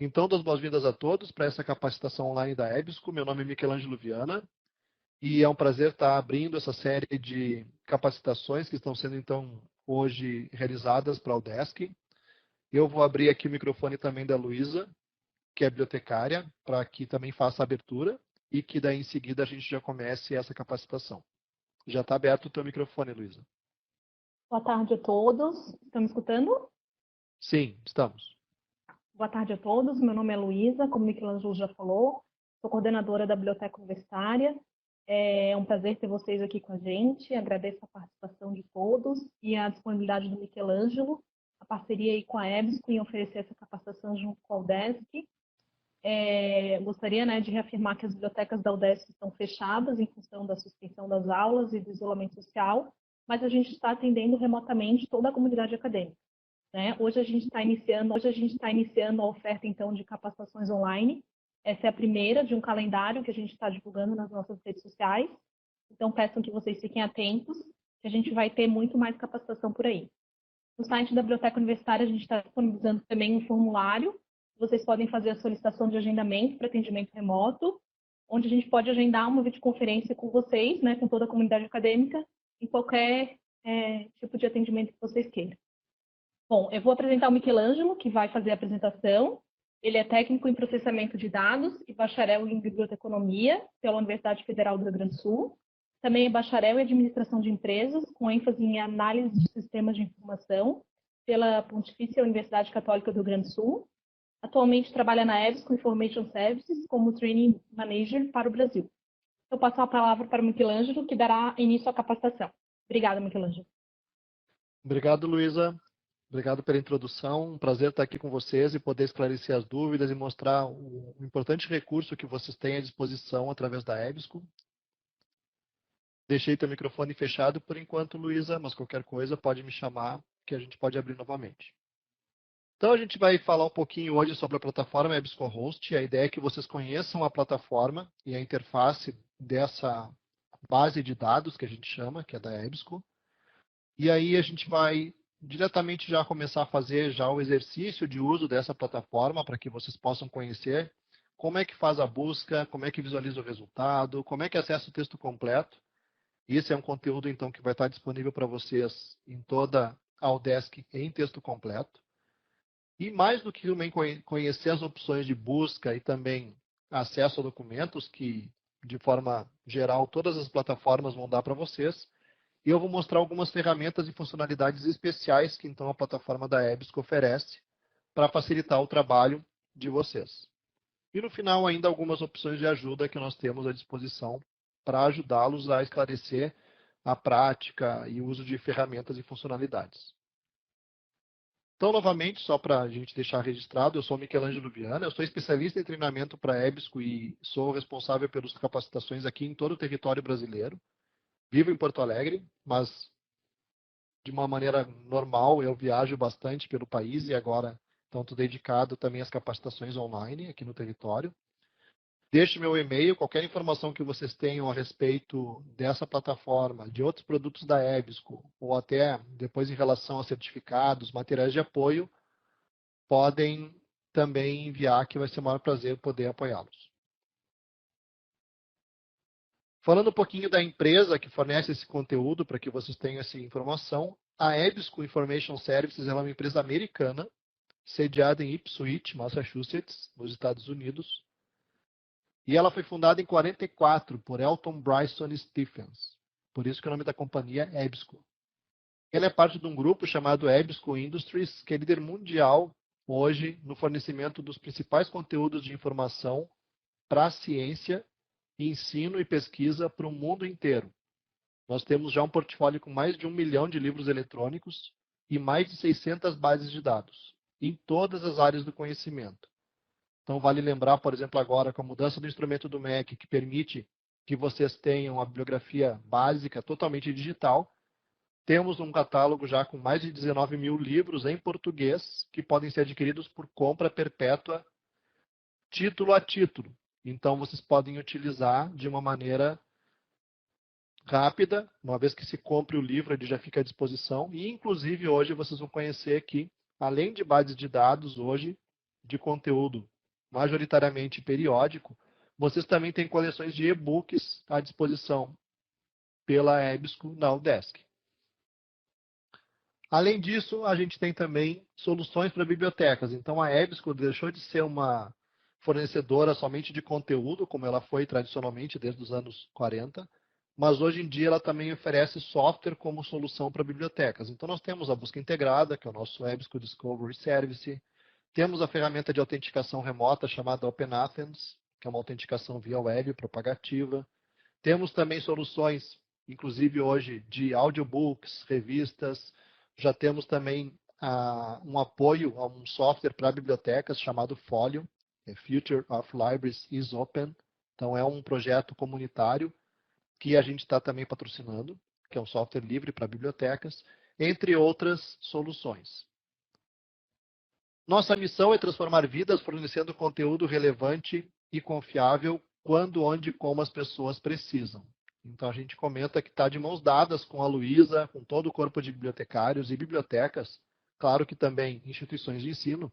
Então, dou as boas-vindas a todos para essa capacitação online da EBSCO. Meu nome é Michelangelo Viana e é um prazer estar abrindo essa série de capacitações que estão sendo, então, hoje realizadas para a UDESC. Eu vou abrir aqui o microfone também da Luísa, que é bibliotecária, para que também faça a abertura e que daí em seguida a gente já comece essa capacitação. Já está aberto o teu microfone, Luísa. Boa tarde a todos. Estão me escutando? Sim, estamos. Boa tarde a todos. Meu nome é Luísa, como o Michelangelo já falou. Sou coordenadora da Biblioteca Universitária. É um prazer ter vocês aqui com a gente. Agradeço a participação de todos e a disponibilidade do Michelangelo, a parceria aí com a EBSCO em oferecer essa capacitação junto com a UDESC. Gostaria, de reafirmar que as bibliotecas da UDESC estão fechadas em função da suspensão das aulas e do isolamento social, mas a gente está atendendo remotamente toda a comunidade acadêmica. Hoje a gente está iniciando a oferta, então, de capacitações online. Essa é a primeira de um calendário que a gente está divulgando nas nossas redes sociais. Então, peço que vocês fiquem atentos, que a gente vai ter muito mais capacitação por aí. No site da Biblioteca Universitária, a gente está disponibilizando também um formulário. Vocês podem fazer a solicitação de agendamento para atendimento remoto, onde a gente pode agendar uma videoconferência com vocês, com toda a comunidade acadêmica, em qualquer tipo de atendimento que vocês queiram. Bom, eu vou apresentar o Michelangelo, que vai fazer a apresentação. Ele é técnico em processamento de dados e bacharel em biblioteconomia pela Universidade Federal do Rio Grande do Sul. Também é bacharel em administração de empresas, com ênfase em análise de sistemas de informação pela Pontifícia Universidade Católica do Rio Grande do Sul. Atualmente trabalha na EBSCO Information Services como Training Manager para o Brasil. Eu passo a palavra para o Michelangelo, que dará início à capacitação. Obrigada, Michelangelo. Obrigado, Luísa. Obrigado pela introdução. Um prazer estar aqui com vocês e poder esclarecer as dúvidas e mostrar o importante recurso que vocês têm à disposição através da EBSCO. Deixei teu microfone fechado por enquanto, Luísa, mas qualquer coisa pode me chamar que a gente pode abrir novamente. Então a gente vai falar um pouquinho hoje sobre a plataforma EBSCOhost. A ideia é que vocês conheçam a plataforma e a interface dessa base de dados que a gente chama, que é da EBSCO. E aí a gente vai diretamente já começar a fazer já o exercício de uso dessa plataforma para que vocês possam conhecer como é que faz a busca, como é que visualiza o resultado, como é que acessa o texto completo. Esse é um conteúdo, então, que vai estar disponível para vocês em toda a UDESC em texto completo. E mais do que também conhecer as opções de busca e também acesso a documentos, que, de forma geral, todas as plataformas vão dar para vocês, e eu vou mostrar algumas ferramentas e funcionalidades especiais que, então, a plataforma da EBSCO oferece para facilitar o trabalho de vocês. E, no final, ainda algumas opções de ajuda que nós temos à disposição para ajudá-los a esclarecer a prática e o uso de ferramentas e funcionalidades. Então, novamente, só para a gente deixar registrado, eu sou Michelangelo Viana, eu sou especialista em treinamento para a EBSCO e sou responsável pelas capacitações aqui em todo o território brasileiro. Vivo em Porto Alegre, mas de uma maneira normal eu viajo bastante pelo país e agora estou dedicado também às capacitações online aqui no território. Deixe meu e-mail, qualquer informação que vocês tenham a respeito dessa plataforma, de outros produtos da EBSCO, ou até depois em relação a certificados, materiais de apoio, podem também enviar, que vai ser o maior prazer poder apoiá-los. Falando um pouquinho da empresa que fornece esse conteúdo, para que vocês tenham essa informação, a EBSCO Information Services é uma empresa americana, sediada em Ipswich, Massachusetts, nos Estados Unidos. E ela foi fundada em 1944 por Elton Bryson Stephens. Por isso que o nome da companhia é EBSCO. Ela é parte de um grupo chamado EBSCO Industries, que é líder mundial hoje no fornecimento dos principais conteúdos de informação para a ciência, ensino e pesquisa para o mundo inteiro. Nós temos já um portfólio com mais de 1 milhão de livros eletrônicos e mais de 600 bases de dados, em todas as áreas do conhecimento. Então, vale lembrar, por exemplo, agora, com a mudança do instrumento do MEC, que permite que vocês tenham a bibliografia básica totalmente digital, temos um catálogo já com mais de 19 mil livros em português, que podem ser adquiridos por compra perpétua, título a título. Então, vocês podem utilizar de uma maneira rápida, uma vez que se compre o livro, ele já fica à disposição. E, inclusive, hoje vocês vão conhecer que, além de bases de dados, hoje, de conteúdo majoritariamente periódico, vocês também têm coleções de e-books à disposição pela EBSCO na UDESC. Além disso, a gente tem também soluções para bibliotecas. Então, a EBSCO deixou de ser uma fornecedora somente de conteúdo, como ela foi tradicionalmente desde os anos 40, mas hoje em dia ela também oferece software como solução para bibliotecas. Então, nós temos a busca integrada, que é o nosso EBSCO Discovery Service. Temos a ferramenta de autenticação remota chamada OpenAthens, que é uma autenticação via web propagativa. Temos também soluções, inclusive hoje, de audiobooks, revistas. Já temos também um apoio a um software para bibliotecas chamado Folio, Future of Libraries is Open. Então, é um projeto comunitário que a gente está também patrocinando, que é um software livre para bibliotecas, entre outras soluções. Nossa missão é transformar vidas fornecendo conteúdo relevante e confiável quando, onde e como as pessoas precisam. Então, a gente comenta que está de mãos dadas com a Luísa, com todo o corpo de bibliotecários e bibliotecas, claro que também instituições de ensino,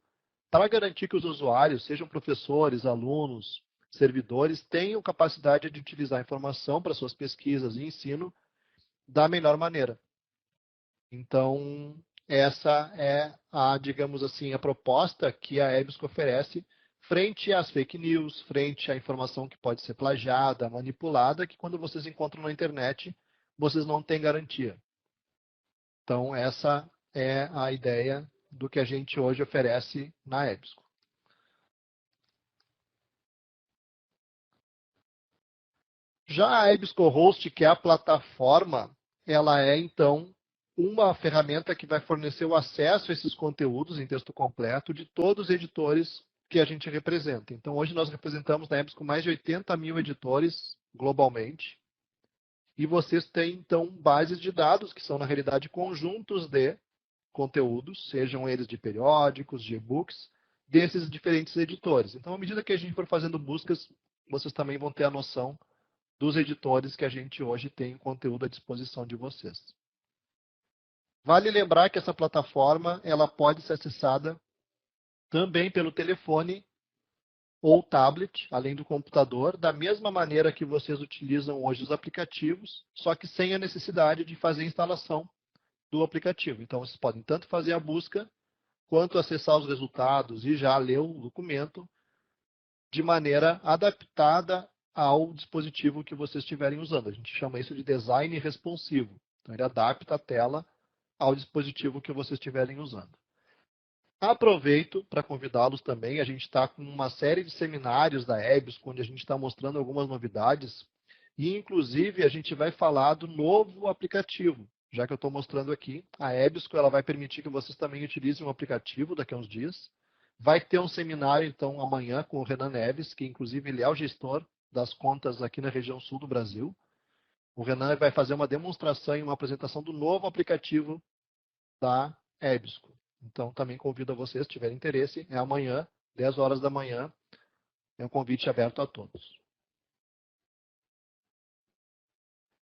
para garantir que os usuários, sejam professores, alunos, servidores, tenham capacidade de utilizar a informação para suas pesquisas e ensino da melhor maneira. Então, essa é digamos assim, a proposta que a EBSCO oferece frente às fake news, frente à informação que pode ser plagiada, manipulada, que quando vocês encontram na internet, vocês não têm garantia. Então, essa é a ideia do que a gente hoje oferece na EBSCO. Já a EBSCO Host, que é a plataforma, ela é, então, uma ferramenta que vai fornecer o acesso a esses conteúdos em texto completo de todos os editores que a gente representa. Então, hoje nós representamos na EBSCO mais de 80 mil editores globalmente. E vocês têm, então, bases de dados, que são, na realidade, conjuntos de conteúdos, sejam eles de periódicos, de e-books, desses diferentes editores. Então, à medida que a gente for fazendo buscas, vocês também vão ter a noção dos editores que a gente hoje tem conteúdo à disposição de vocês. Vale lembrar que essa plataforma ela pode ser acessada também pelo telefone ou tablet, além do computador, da mesma maneira que vocês utilizam hoje os aplicativos, só que sem a necessidade de fazer a instalação do aplicativo. Então, vocês podem tanto fazer a busca, quanto acessar os resultados e já ler o documento de maneira adaptada ao dispositivo que vocês estiverem usando. A gente chama isso de design responsivo. Então, ele adapta a tela ao dispositivo que vocês estiverem usando. Aproveito para convidá-los também. A gente está com uma série de seminários da EBSCO, onde a gente está mostrando algumas novidades. E, inclusive, a gente vai falar do novo aplicativo. Já que eu estou mostrando aqui, a EBSCO ela vai permitir que vocês também utilizem um aplicativo daqui a uns dias. Vai ter um seminário, então, amanhã com o Renan Neves, que, inclusive, ele é o gestor das contas aqui na região sul do Brasil. O Renan vai fazer uma demonstração e uma apresentação do novo aplicativo da EBSCO. Então, também convido a vocês, se tiverem interesse, é amanhã, 10 horas da manhã, é um convite aberto a todos.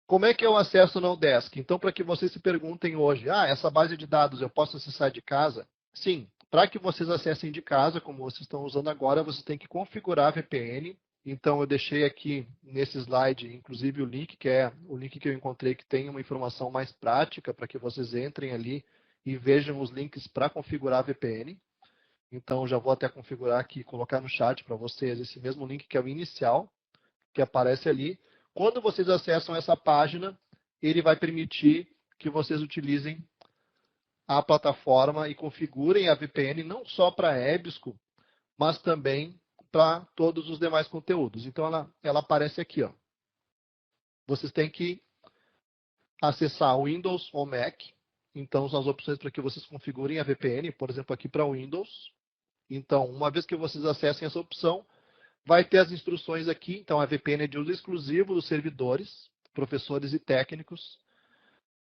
Como é que eu acesso no UDESC? Então, para que vocês se perguntem hoje, essa base de dados eu posso acessar de casa? Sim, para que vocês acessem de casa, como vocês estão usando agora, vocês têm que configurar a VPN. Então, eu deixei aqui nesse slide, inclusive, o link, que é o link que eu encontrei, que tem uma informação mais prática para que vocês entrem ali e vejam os links para configurar a VPN. Então, já vou até configurar aqui, colocar no chat para vocês esse mesmo link que é o inicial, que aparece ali. Quando vocês acessam essa página, ele vai permitir que vocês utilizem a plataforma e configurem a VPN não só para a EBSCO, mas também para todos os demais conteúdos. Então, ela aparece aqui. Ó. Vocês têm que acessar o Windows ou Mac. Então, são as opções para que vocês configurem a VPN, por exemplo, aqui para o Windows. Então, uma vez que vocês acessem essa opção, vai ter as instruções aqui. Então, a VPN é de uso exclusivo dos servidores, professores e técnicos,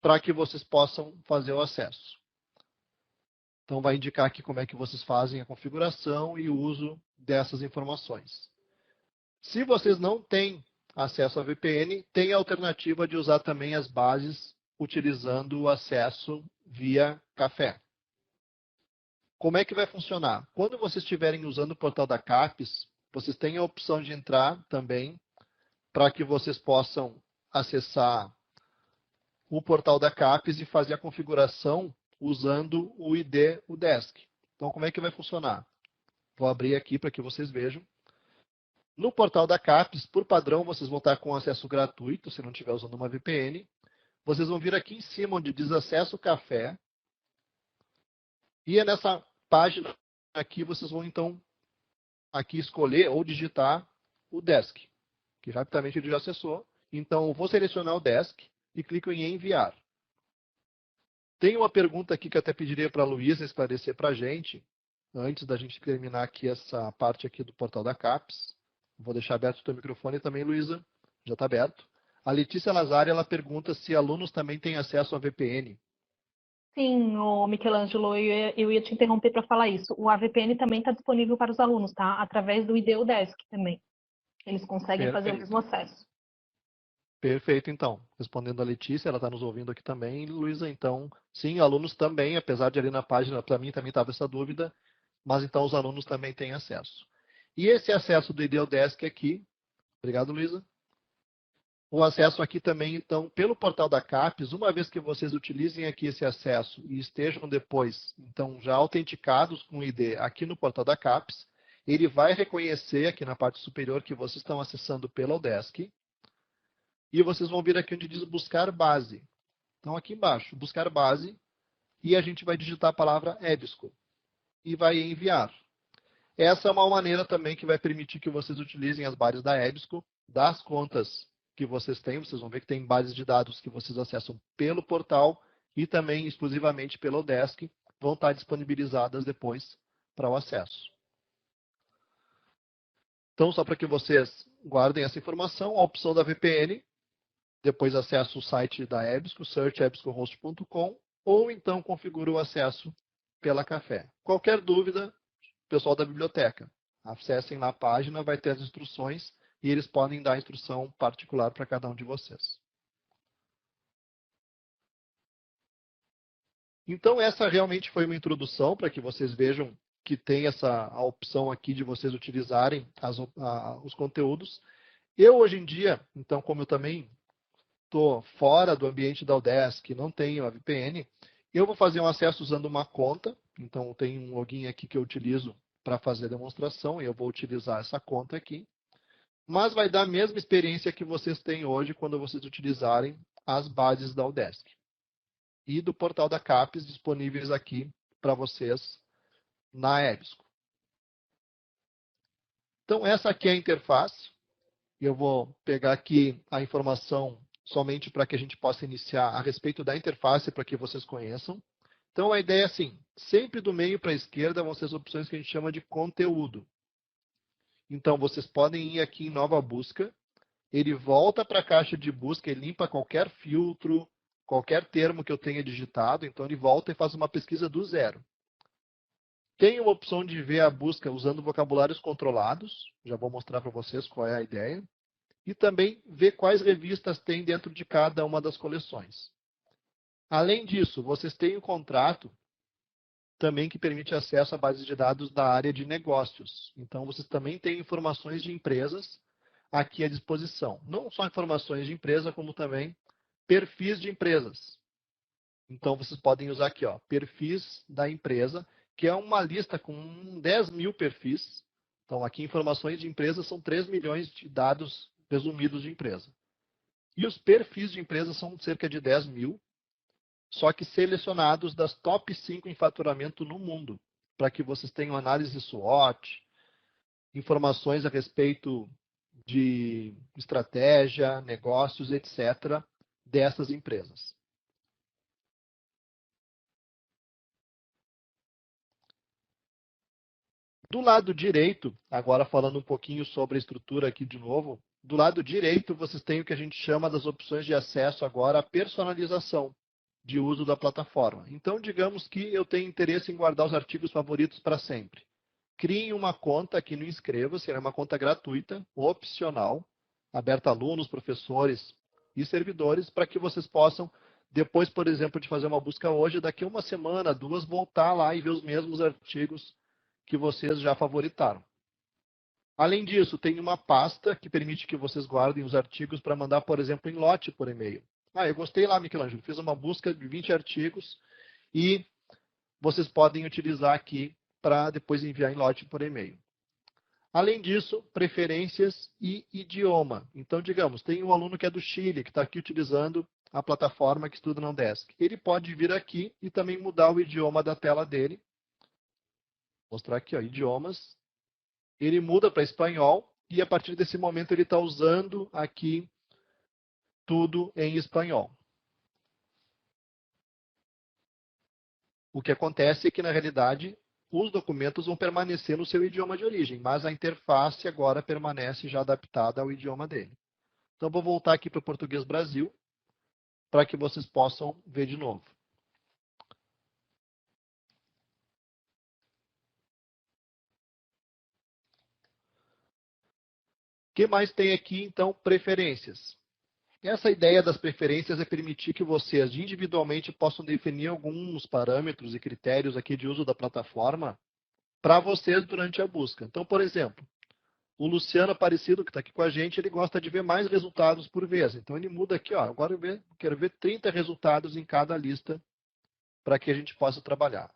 para que vocês possam fazer o acesso. Então, vai indicar aqui como é que vocês fazem a configuração e o uso dessas informações. Se vocês não têm acesso à VPN, tem a alternativa de usar também as bases utilizando o acesso via café. como é que vai funcionar? Quando vocês estiverem usando o portal da CAPES, vocês têm a opção de entrar também para que vocês possam acessar o portal da CAPES e fazer a configuração usando o ID UDESC. Então, como é que vai funcionar? Vou abrir aqui para que vocês vejam. No portal da CAPES, por padrão, vocês vão estar com acesso gratuito, se não estiver usando uma VPN. Vocês vão vir aqui em cima onde diz acesso café. E é nessa página aqui, vocês vão então aqui escolher ou digitar o Desk, que rapidamente ele já acessou. Então, eu vou selecionar o Desk e clico em enviar. Tem uma pergunta aqui que eu até pediria para a Luísa esclarecer para a gente, antes da gente terminar aqui essa parte aqui do portal da CAPES. Vou deixar aberto o teu microfone também, Luísa. Já está aberto. A Letícia Lazari, ela pergunta se alunos também têm acesso a VPN. Sim, o Michelangelo, eu ia te interromper para falar isso. O AVPN também está disponível para os alunos, tá? Através do IDEO Desk também. Eles conseguem fazer o Perfeito. mesmo acesso. Perfeito, então. Respondendo a Letícia, ela está nos ouvindo aqui também, Luísa. Então, sim, alunos também, apesar de ali na página, para mim também estava essa dúvida, mas então os alunos também têm acesso. E esse acesso do IDEO Desk aqui, obrigado, Luísa. O acesso aqui também, então, pelo portal da CAPES, uma vez que vocês utilizem aqui esse acesso e estejam depois, então, já autenticados com o ID aqui no portal da CAPES, ele vai reconhecer aqui na parte superior que vocês estão acessando pelo Odesk, e vocês vão vir aqui onde diz buscar base. Então, aqui embaixo, buscar base, e a gente vai digitar a palavra EBSCO, e vai enviar. Essa é uma maneira também que vai permitir que vocês utilizem as bases da EBSCO, das contas que vocês têm. Vocês vão ver que tem bases de dados que vocês acessam pelo portal e também exclusivamente pelo Odesk, vão estar disponibilizadas depois para o acesso. Então, só para que vocês guardem essa informação, a opção da VPN, depois acessa o site da EBSCO, searchebscohost.com, ou então configura o acesso pela Café. Qualquer dúvida, pessoal da biblioteca, acessem lá a página, vai ter as instruções e eles podem dar a instrução particular para cada um de vocês. Então, essa realmente foi uma introdução para que vocês vejam que tem a opção aqui de vocês utilizarem os conteúdos. Eu, hoje em dia, então, como eu também estou fora do ambiente da Odesk, não tenho a VPN, eu vou fazer um acesso usando uma conta. Então, tem um login aqui que eu utilizo para fazer a demonstração, e eu vou utilizar essa conta aqui. Mas vai dar a mesma experiência que vocês têm hoje quando vocês utilizarem as bases da Odesk. E do portal da CAPES disponíveis aqui para vocês na EBSCO. Então, essa aqui é a interface. Eu vou pegar aqui a informação somente para que a gente possa iniciar a respeito da interface para que vocês conheçam. Então, a ideia é assim, sempre do meio para a esquerda vão ser as opções que a gente chama de conteúdo. Então, vocês podem ir aqui em nova busca, ele volta para a caixa de busca e limpa qualquer filtro, qualquer termo que eu tenha digitado, então ele volta e faz uma pesquisa do zero. Tem uma opção de ver a busca usando vocabulários controlados, já vou mostrar para vocês qual é a ideia, e também ver quais revistas tem dentro de cada uma das coleções. Além disso, vocês têm um contrato também que permite acesso à base de dados da área de negócios. Então, vocês também têm informações de empresas aqui à disposição. Não só informações de empresa, como também perfis de empresas. Então, vocês podem usar aqui, ó, perfis da empresa, que é uma lista com 10 mil perfis. Então, aqui informações de empresas são 3 milhões de dados resumidos de empresa. E os perfis de empresa são cerca de 10 mil, só que selecionados das top 5 em faturamento no mundo, para que vocês tenham análise SWOT, informações a respeito de estratégia, negócios, etc., dessas empresas. Do lado direito, agora falando um pouquinho sobre a estrutura aqui de novo, do lado direito vocês têm o que a gente chama das opções de acesso agora à personalização de uso da plataforma. Então, digamos que eu tenho interesse em guardar os artigos favoritos para sempre. Criem uma conta aqui no Inscreva-se, é uma conta gratuita, opcional, aberta a alunos, professores e servidores, para que vocês possam depois, por exemplo, de fazer uma busca hoje, daqui a uma semana, 2, voltar lá e ver os mesmos artigos que vocês já favoritaram. Além disso, tem uma pasta que permite que vocês guardem os artigos para mandar, por exemplo, em lote por e-mail. Eu gostei lá, Michelangelo, fiz uma busca de 20 artigos e vocês podem utilizar aqui para depois enviar em lote por e-mail. Além disso, preferências e idioma. Então, digamos, tem um aluno que é do Chile, que está aqui utilizando a plataforma que estuda na Udesc. Ele pode vir aqui e também mudar o idioma da tela dele. Vou mostrar aqui, ó, idiomas. Ele muda para espanhol e a partir desse momento ele está usando aqui tudo em espanhol. O que acontece é que, na realidade, os documentos vão permanecer no seu idioma de origem, mas a interface agora permanece já adaptada ao idioma dele. Então, vou voltar aqui para o Português Brasil, para que vocês possam ver de novo. O que mais tem aqui, então? Preferências. Essa ideia das preferências é permitir que vocês individualmente possam definir alguns parâmetros e critérios aqui de uso da plataforma para vocês durante a busca. Então, por exemplo, o Luciano Aparecido, que está aqui com a gente, ele gosta de ver mais resultados por vez. Então, ele muda aqui, ó, agora eu quero ver 30 resultados em cada lista para que a gente possa trabalhar.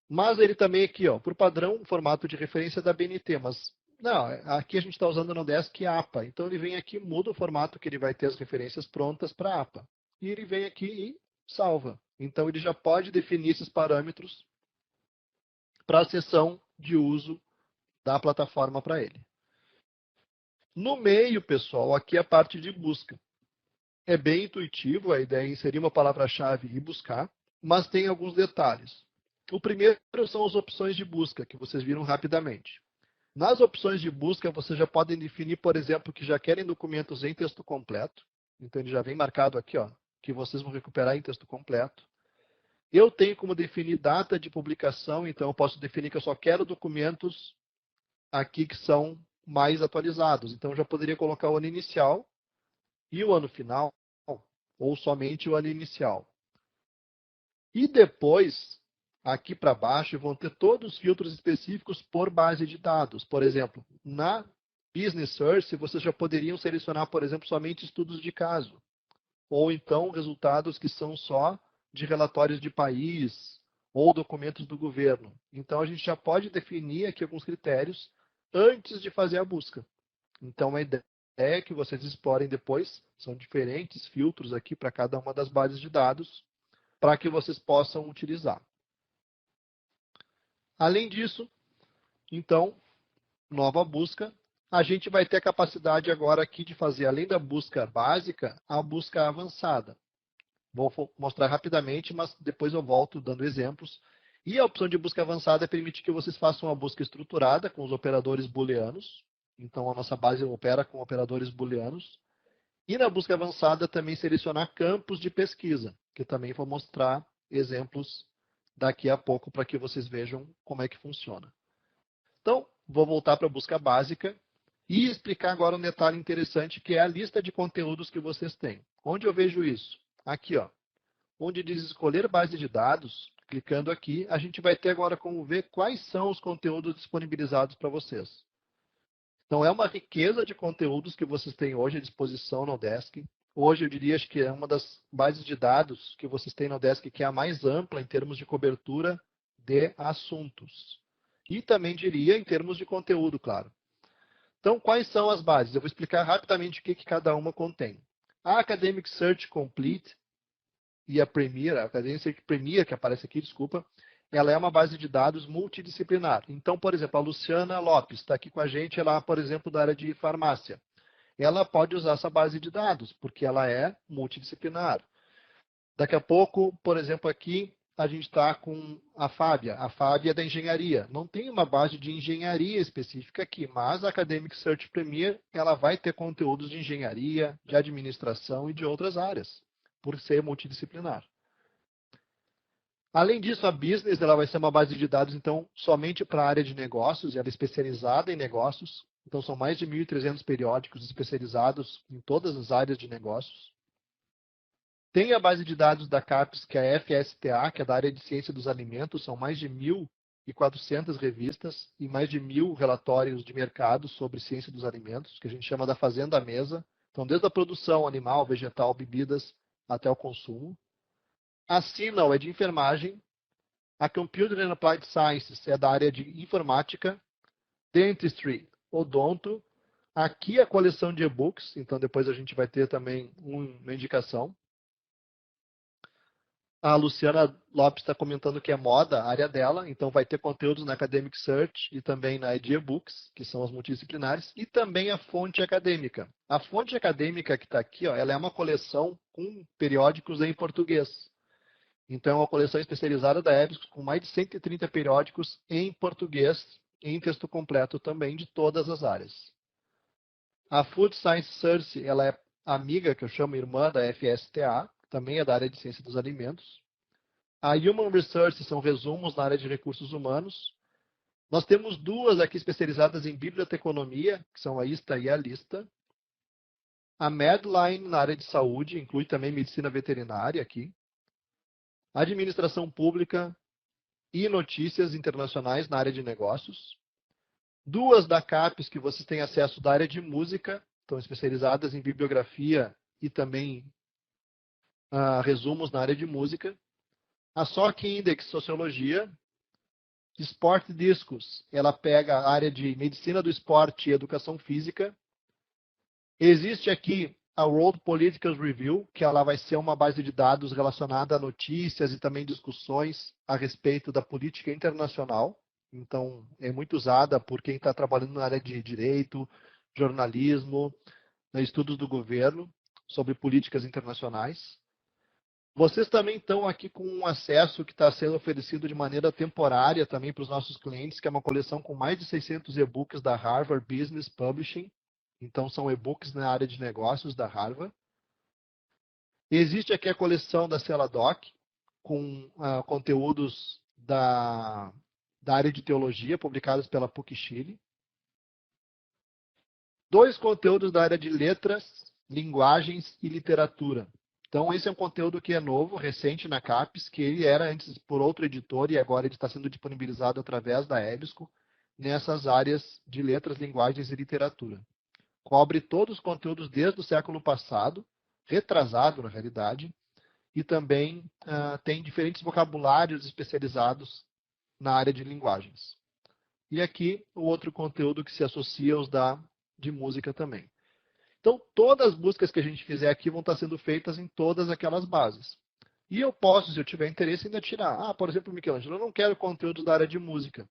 Mas ele também aqui, ó, por padrão, o formato de referência da BNT, mas não, aqui a gente está usando no Udesc APA. Então ele vem aqui, muda o formato que ele vai ter as referências prontas para APA. E ele vem aqui e salva. Então ele já pode definir esses parâmetros para a sessão de uso da plataforma para ele. No meio, pessoal, aqui é a parte de busca. É bem intuitivo, a ideia é inserir uma palavra-chave e buscar, mas tem alguns detalhes. O primeiro são as opções de busca, que vocês viram rapidamente. Nas opções de busca, vocês já podem definir, por exemplo, que já querem documentos em texto completo. Então, ele já vem marcado aqui, ó, que vocês vão recuperar em texto completo. Eu tenho como definir data de publicação, então eu posso definir que eu só quero documentos aqui que são mais atualizados. Então, eu já poderia colocar o ano inicial e o ano final, ou somente o ano inicial. E depois, aqui para baixo, vão ter todos os filtros específicos por base de dados. Por exemplo, na Business Search, vocês já poderiam selecionar, por exemplo, somente estudos de caso. Ou então resultados que são só de relatórios de país ou documentos do governo. Então, a gente já pode definir aqui alguns critérios antes de fazer a busca. Então, a ideia é que vocês explorem depois. São diferentes filtros aqui para cada uma das bases de dados, para que vocês possam utilizar. Além disso, então, nova busca, a gente vai ter a capacidade agora aqui de fazer, além da busca básica, a busca avançada. Vou mostrar rapidamente, mas depois eu volto dando exemplos. E a opção de busca avançada permite que vocês façam uma busca estruturada com os operadores booleanos. Então, a nossa base opera com operadores booleanos. E na busca avançada também selecionar campos de pesquisa, que também vou mostrar exemplos daqui a pouco para que vocês vejam como é que funciona. Então, vou voltar para a busca básica e explicar agora um detalhe interessante, que é a lista de conteúdos que vocês têm. Onde eu vejo isso? Aqui, ó, onde diz escolher base de dados, clicando aqui, a gente vai ter agora como ver quais são os conteúdos disponibilizados para vocês. Então, é uma riqueza de conteúdos que vocês têm hoje à disposição no Udesc. Hoje, eu diria que é uma das bases de dados que vocês têm no Udesc que é a mais ampla em termos de cobertura de assuntos. E também diria em termos de conteúdo, claro. Então, quais são as bases? Eu vou explicar rapidamente o que cada uma contém. A Academic Search Complete e a Premier, a Academic Search Premier, que aparece aqui, desculpa, ela é uma base de dados multidisciplinar. Então, por exemplo, a Luciana Lopes está aqui com a gente, ela, por exemplo, da área de farmácia. Ela pode usar essa base de dados, porque ela é multidisciplinar. Daqui a pouco, por exemplo, aqui a gente está com a Fábia. A Fábia é da engenharia. Não tem uma base de engenharia específica aqui, mas a Academic Search Premier ela vai ter conteúdos de engenharia, de administração e de outras áreas, por ser multidisciplinar. Além disso, a Business ela vai ser uma base de dados, então, somente para a área de negócios, ela é especializada em negócios. Então, são mais de 1.300 periódicos especializados em todas as áreas de negócios. Tem a base de dados da CAPES, que é a FSTA, que é da área de ciência dos alimentos, são mais de 1.400 revistas e mais de 1.000 relatórios de mercado sobre ciência dos alimentos, que a gente chama da Fazenda à Mesa. Então, desde a produção animal, vegetal, bebidas, até o consumo. A CINAHL é de enfermagem. A Computer and Applied Sciences é da área de informática. Dentistry, odonto. Aqui a coleção de e-books, então depois a gente vai ter também uma indicação. A Luciana Lopes está comentando que é moda, a área dela, então vai ter conteúdos na Academic Search e também na e-books, que são as multidisciplinares, e também a fonte acadêmica. A fonte acadêmica que está aqui, ó, ela é uma coleção com periódicos em português. Então é uma coleção especializada da EBSCO com mais de 130 periódicos em português, em texto completo também, de todas as áreas. A Food Science Search, ela é amiga, que eu chamo irmã da FSTA, também é da área de ciência dos alimentos. A Human Research são resumos na área de recursos humanos. Nós temos duas aqui especializadas em biblioteconomia, que são a ISTA e a LISTA. A Medline na área de saúde, inclui também medicina veterinária aqui. Administração pública e notícias internacionais na área de negócios. Duas da CAPES que vocês têm acesso da área de música, estão especializadas em bibliografia e também resumos na área de música. A SOC Index Sociologia. Sport Discos, ela pega a área de medicina do esporte e educação física. Existe aqui a World Political Review, que ela vai ser uma base de dados relacionada a notícias e também discussões a respeito da política internacional. Então, é muito usada por quem está trabalhando na área de direito, jornalismo, estudos do governo sobre políticas internacionais. Vocês também estão aqui com um acesso que está sendo oferecido de maneira temporária também para os nossos clientes, que é uma coleção com mais de 600 e-books da Harvard Business Publishing. Então, são e-books na área de negócios da Harvard. Existe aqui a coleção da Celadoc, com conteúdos da área de teologia, publicados pela PUC-Chile. Dois conteúdos da área de letras, linguagens e literatura. Então, esse é um conteúdo que é novo, recente na CAPES, que ele era antes por outro editor e agora ele está sendo disponibilizado através da EBSCO nessas áreas de letras, linguagens e literatura. Cobre todos os conteúdos desde o século passado, retrasado na realidade, e também tem diferentes vocabulários especializados na área de linguagens. E aqui o outro conteúdo que se associa aos de música também. Então, todas as buscas que a gente fizer aqui vão estar sendo feitas em todas aquelas bases. E eu posso, se eu tiver interesse, ainda tirar. Por exemplo, Michelangelo, eu não quero conteúdos da área de música.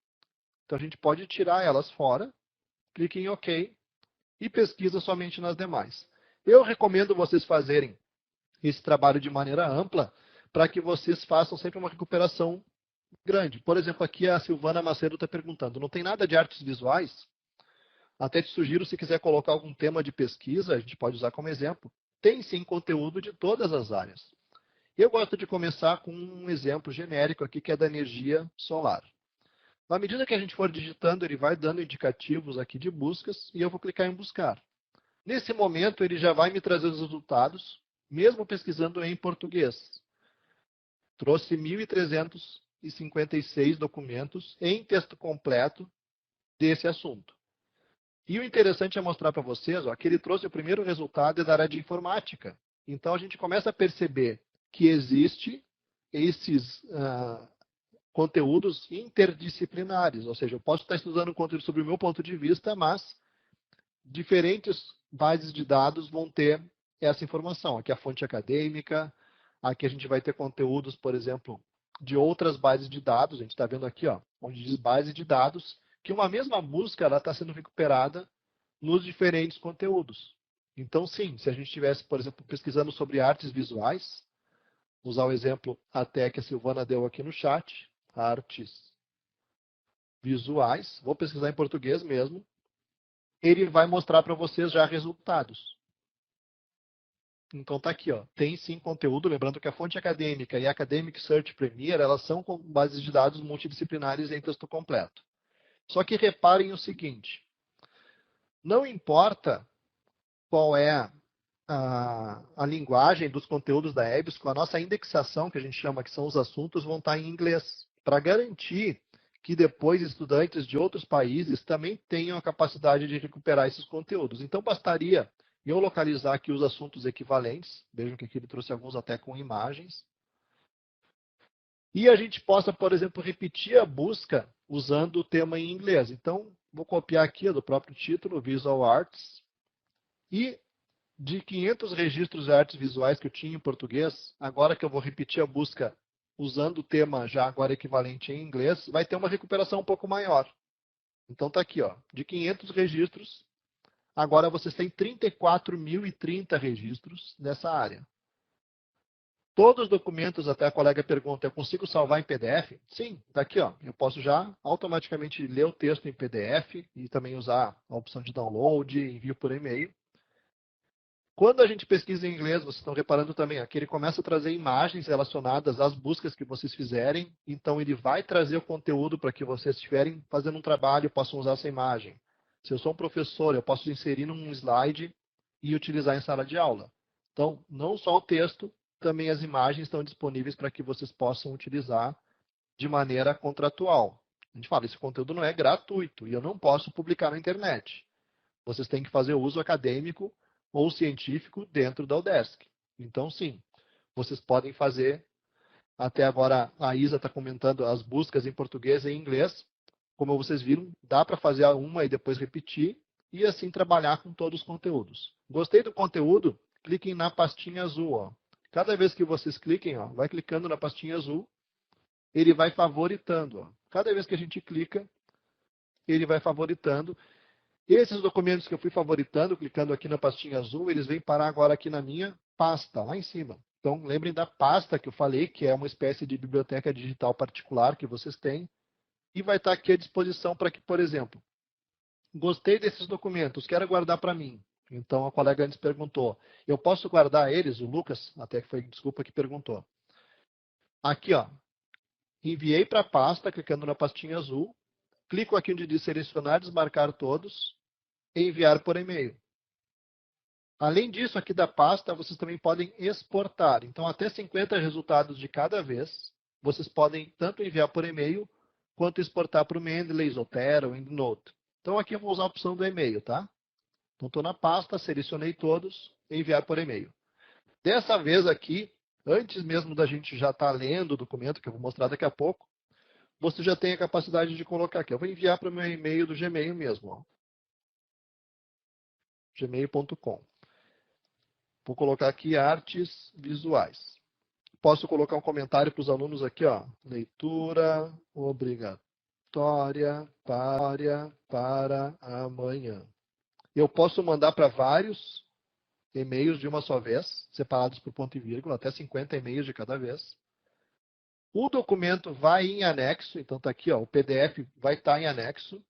Então, a gente pode tirar elas fora, clique em OK e pesquisa somente nas demais. Eu recomendo vocês fazerem esse trabalho de maneira ampla para que vocês façam sempre uma recuperação grande. Por exemplo, aqui a Silvana Macedo está perguntando, não tem nada de artes visuais? Até te sugiro, se quiser colocar algum tema de pesquisa, a gente pode usar como exemplo. Tem sim conteúdo de todas as áreas. Eu gosto de começar com um exemplo genérico aqui, que é da energia solar. Na medida que a gente for digitando, ele vai dando indicativos aqui de buscas e eu vou clicar em buscar. Nesse momento, ele já vai me trazer os resultados, mesmo pesquisando em português. Trouxe 1.356 documentos em texto completo desse assunto. E o interessante é mostrar para vocês que ele trouxe o primeiro resultado da área de informática. Então, a gente começa a perceber que existe esses conteúdos interdisciplinares. Ou seja, eu posso estar estudando conteúdo sobre o meu ponto de vista, mas diferentes bases de dados vão ter essa informação. Aqui a fonte acadêmica, aqui a gente vai ter conteúdos, por exemplo, de outras bases de dados. A gente está vendo aqui, onde diz base de dados, que uma mesma busca ela está sendo recuperada nos diferentes conteúdos. Então, sim, se a gente estivesse, por exemplo, pesquisando sobre artes visuais, usar o exemplo até que a Silvana deu aqui no chat, artes visuais, vou pesquisar em português mesmo, ele vai mostrar para vocês já resultados. Então tá aqui, tem sim conteúdo, lembrando que a fonte acadêmica e a Academic Search Premier, elas são com bases de dados multidisciplinares em texto completo. Só que reparem o seguinte, não importa qual é a linguagem dos conteúdos da EBSCO, a nossa indexação, que a gente chama que são os assuntos, vão estar em inglês, para garantir que depois estudantes de outros países também tenham a capacidade de recuperar esses conteúdos. Então, bastaria eu localizar aqui os assuntos equivalentes, vejam que aqui ele trouxe alguns até com imagens, e a gente possa, por exemplo, repetir a busca usando o tema em inglês. Então, vou copiar aqui do próprio título, Visual Arts, e de 500 registros de artes visuais que eu tinha em português, agora que eu vou repetir a busca usando o tema já agora equivalente em inglês, vai ter uma recuperação um pouco maior. Então está aqui, ó, de 500 registros, agora vocês têm 34.030 registros nessa área. Todos os documentos, até a colega pergunta, eu consigo salvar em PDF? Sim, está aqui, ó. Eu posso já automaticamente ler o texto em PDF e também usar a opção de download, envio por e-mail. Quando a gente pesquisa em inglês, vocês estão reparando também que ele começa a trazer imagens relacionadas às buscas que vocês fizerem. Então, ele vai trazer o conteúdo para que vocês estiverem fazendo um trabalho, possam usar essa imagem. Se eu sou um professor, eu posso inserir num slide e utilizar em sala de aula. Então, não só o texto, também as imagens estão disponíveis para que vocês possam utilizar de maneira contratual. A gente fala, esse conteúdo não é gratuito e eu não posso publicar na internet. Vocês têm que fazer uso acadêmico ou científico dentro da UDESC. Então, sim, vocês podem fazer. Até agora, a Isa está comentando as buscas em português e em inglês. Como vocês viram, dá para fazer uma e depois repetir e assim trabalhar com todos os conteúdos. Gostei do conteúdo? Cliquem na pastinha azul. Ó. Cada vez que vocês cliquem, ó, vai clicando na pastinha azul, ele vai favoritando. Ó. Cada vez que a gente clica, ele vai favoritando. Esses documentos que eu fui favoritando, clicando aqui na pastinha azul, eles vêm parar agora aqui na minha pasta, lá em cima. Então, lembrem da pasta que eu falei, que é uma espécie de biblioteca digital particular que vocês têm, e vai estar aqui à disposição para que, por exemplo, gostei desses documentos, quero guardar para mim. Então, a colega antes perguntou, eu posso guardar eles? O Lucas, até que foi, desculpa, que perguntou. Aqui, ó, enviei para a pasta, clicando na pastinha azul, clico aqui onde diz selecionar, desmarcar todos, e enviar por e-mail. Além disso, aqui da pasta, vocês também podem exportar. Então, até 50 resultados de cada vez, vocês podem tanto enviar por e-mail, quanto exportar para o Mendeley, Zotero, EndNote. Então, aqui eu vou usar a opção do e-mail, tá? Então, estou na pasta, selecionei todos, enviar por e-mail. Dessa vez aqui, antes mesmo da gente já estar lendo o documento, que eu vou mostrar daqui a pouco, você já tem a capacidade de colocar aqui. Eu vou enviar para o meu e-mail do Gmail mesmo, ó. gmail.com. Vou colocar aqui artes visuais. Posso colocar um comentário para os alunos aqui, ó. Leitura obrigatória para amanhã. Eu posso mandar para vários e-mails de uma só vez, separados por ponto e vírgula, até 50 e-mails de cada vez. O documento vai em anexo, então está aqui, ó, o PDF vai estar em anexo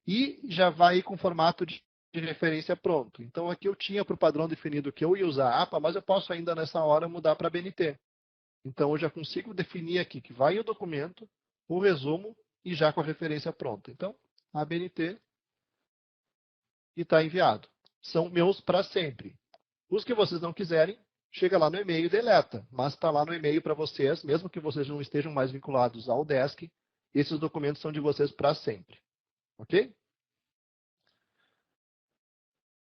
e já vai com formato de referência pronto. Então aqui eu tinha para o padrão definido que eu ia usar a APA, mas eu posso ainda nessa hora mudar para BNT. Então eu já consigo definir aqui que vai o documento, o resumo e já com a referência pronta. Então, a BNT e está enviado. São meus para sempre. Os que vocês não quiserem, chega lá no e-mail e deleta. Mas está lá no e-mail para vocês, mesmo que vocês não estejam mais vinculados ao Desk, esses documentos são de vocês para sempre. Ok?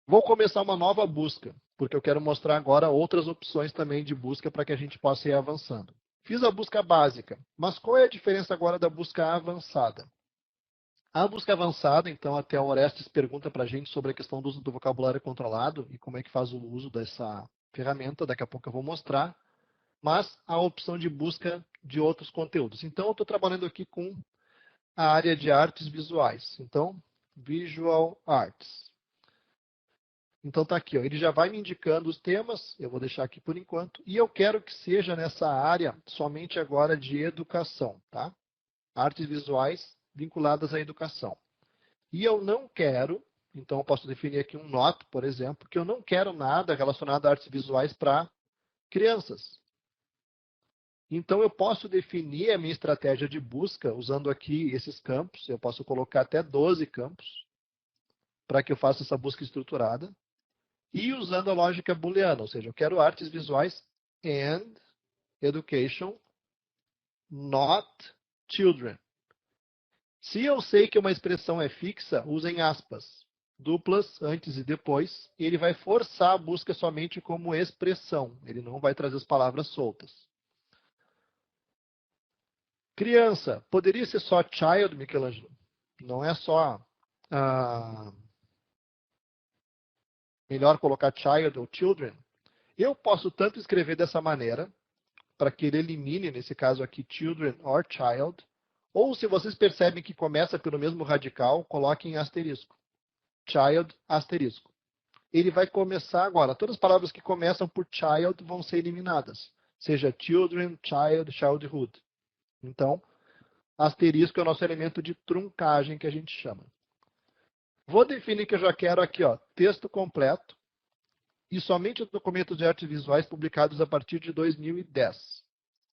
Vou começar uma nova busca, porque eu quero mostrar agora outras opções também de busca para que a gente possa ir avançando. Fiz a busca básica, mas qual é a diferença agora da busca avançada? A busca avançada, então, até o Orestes pergunta para a gente sobre a questão do uso do vocabulário controlado e como é que faz o uso dessa ferramenta, daqui a pouco eu vou mostrar, mas a opção de busca de outros conteúdos. Então, eu estou trabalhando aqui com a área de artes visuais. Então, Visual Arts. Então está aqui, ó, ele já vai me indicando os temas, eu vou deixar aqui por enquanto, e eu quero que seja nessa área somente agora de educação, tá? Artes visuais vinculadas à educação. E eu não quero, então eu posso definir aqui um not, por exemplo, que eu não quero nada relacionado a artes visuais para crianças. Então eu posso definir a minha estratégia de busca usando aqui esses campos, eu posso colocar até 12 campos para que eu faça essa busca estruturada. e usando a lógica booleana, ou seja, eu quero artes visuais and education, not children. Se eu sei que uma expressão é fixa, usem aspas duplas antes e depois, e ele vai forçar a busca somente como expressão. Ele não vai trazer as palavras soltas. Criança, poderia ser só child, Michelangelo? Não é só melhor colocar child ou children? Eu posso tanto escrever dessa maneira, para que ele elimine, nesse caso aqui, children or child, ou se vocês percebem que começa pelo mesmo radical, coloquem asterisco. Child, asterisco. Ele vai começar agora. Todas as palavras que começam por child vão ser eliminadas. Seja children, child, childhood. Então, asterisco é o nosso elemento de truncagem que a gente chama. Vou definir que eu já quero aqui, ó, texto completo e somente documentos de artes visuais publicados a partir de 2010.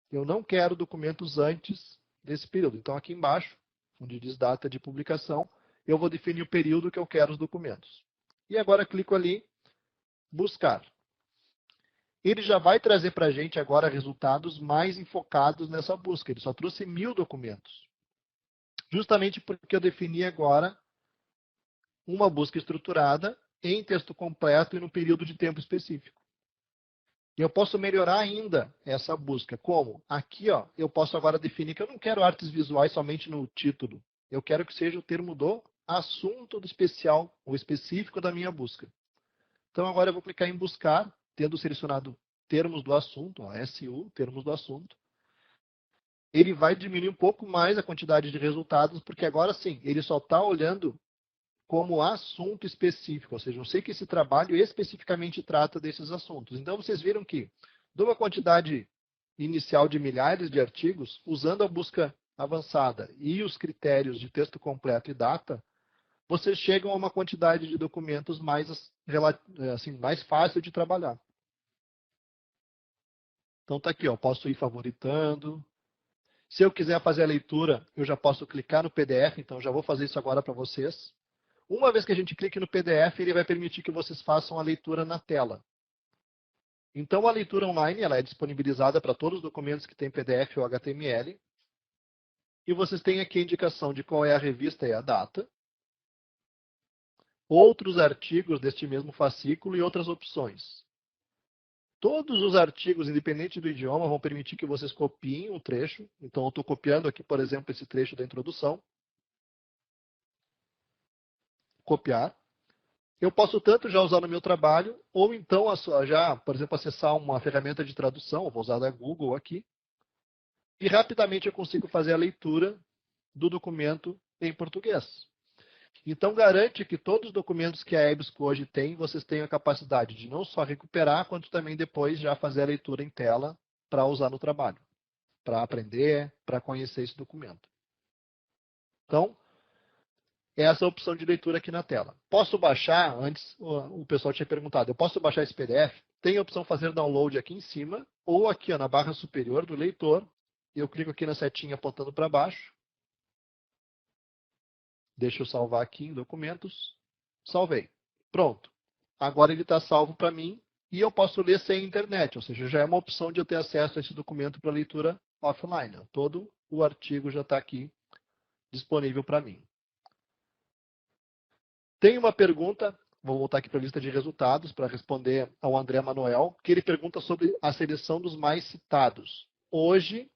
Eu não quero documentos antes desse período. Então, aqui embaixo, onde diz data de publicação, eu vou definir o período que eu quero os documentos. E agora clico ali, buscar. Ele já vai trazer para a gente agora resultados mais enfocados nessa busca. Ele só trouxe 1000 documentos. Justamente porque eu defini agora uma busca estruturada em texto completo e no período de tempo específico. E eu posso melhorar ainda essa busca. Como? Aqui, ó, eu posso agora definir que eu não quero artes visuais somente no título. Eu quero que seja o termo do assunto do especial, ou específico da minha busca. Então, agora eu vou clicar em buscar, tendo selecionado termos do assunto, ó, SU, termos do assunto. Ele vai diminuir um pouco mais a quantidade de resultados, porque agora sim, ele só está olhando como assunto específico, ou seja, eu sei que esse trabalho especificamente trata desses assuntos. Então, vocês viram que, de uma quantidade inicial de milhares de artigos, usando a busca avançada e os critérios de texto completo e data, vocês chegam a uma quantidade de documentos mais, assim, mais fácil de trabalhar. Então, está aqui, ó, posso ir favoritando. Se eu quiser fazer a leitura, eu já posso clicar no PDF, então já vou fazer isso agora para vocês. Uma vez que a gente clique no PDF, ele vai permitir que vocês façam a leitura na tela. Então, a leitura online ela é disponibilizada para todos os documentos que têm PDF ou HTML. E vocês têm aqui a indicação de qual é a revista e a data. Outros artigos deste mesmo fascículo e outras opções. Todos os artigos, independente do idioma, vão permitir que vocês copiem um trecho. Então, eu estou copiando aqui, por exemplo, esse trecho da introdução. Copiar. Eu posso tanto já usar no meu trabalho, ou então já, por exemplo, acessar uma ferramenta de tradução, eu vou usar da Google aqui, e rapidamente eu consigo fazer a leitura do documento em português. Então, garante que todos os documentos que a EBSCO hoje tem, vocês tenham a capacidade de não só recuperar, quanto também depois já fazer a leitura em tela para usar no trabalho, para aprender, para conhecer esse documento. Então, essa é a opção de leitura aqui na tela. Posso baixar, antes o pessoal tinha perguntado, eu posso baixar esse PDF? Tem a opção fazer download aqui em cima, ou aqui ó, na barra superior do leitor. Eu clico aqui na setinha apontando para baixo. Deixa eu salvar aqui em documentos. Salvei. Pronto. Agora ele está salvo para mim e eu posso ler sem internet, ou seja, já é uma opção de eu ter acesso a esse documento para leitura offline. Todo o artigo já está aqui disponível para mim. Tem uma pergunta, vou voltar aqui para a lista de resultados para responder ao André Manuel, que ele pergunta sobre a seleção dos mais citados. Hoje,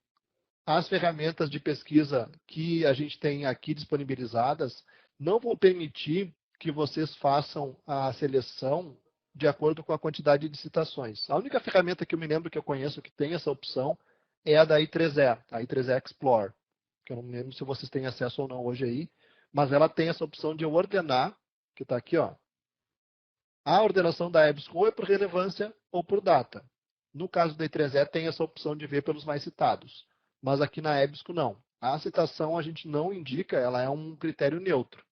as ferramentas de pesquisa que a gente tem aqui disponibilizadas não vão permitir que vocês façam a seleção de acordo com a quantidade de citações. A única ferramenta que eu me lembro que eu conheço que tem essa opção é a da I3E, a I3E Explore, que eu não me lembro se vocês têm acesso ou não hoje aí, mas ela tem essa opção de eu ordenar, que está aqui, ó. A ordenação da EBSCO ou é por relevância ou por data. No caso da I3E tem essa opção de ver pelos mais citados, mas aqui na EBSCO não. A citação a gente não indica, ela é um critério neutro.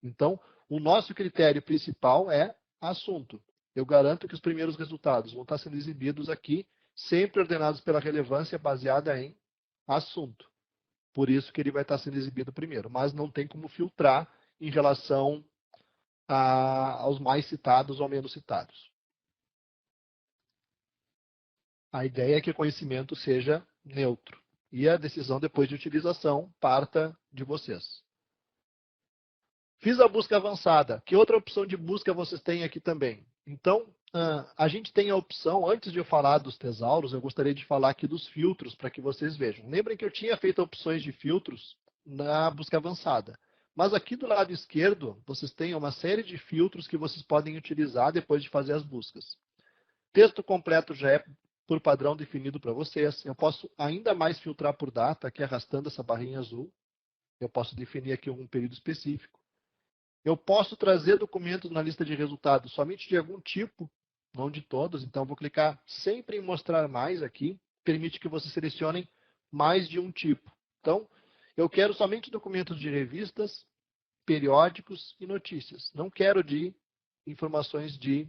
Então, o nosso critério principal é assunto. Eu garanto que os primeiros resultados vão estar sendo exibidos aqui, sempre ordenados pela relevância baseada em assunto. Por isso que ele vai estar sendo exibido primeiro, mas não tem como filtrar em relação aos mais citados ou menos citados. A ideia é que o conhecimento seja neutro. E a decisão depois de utilização parta de vocês. Fiz a busca avançada. Que outra opção de busca vocês têm aqui também? Então, a gente tem a opção, antes de eu falar dos tesauros, eu gostaria de falar aqui dos filtros, para que vocês vejam. Lembrem que eu tinha feito opções de filtros na busca avançada. Mas aqui do lado esquerdo, vocês têm uma série de filtros que vocês podem utilizar depois de fazer as buscas. Texto completo já é por padrão definido para vocês. Eu posso ainda mais filtrar por data, aqui arrastando essa barrinha azul. Eu posso definir aqui um período específico. Eu posso trazer documentos na lista de resultados somente de algum tipo, não de todos. Então, vou clicar sempre em mostrar mais aqui. Permite que vocês selecionem mais de um tipo. Então, eu quero somente documentos de revistas, periódicos e notícias. Não quero de informações de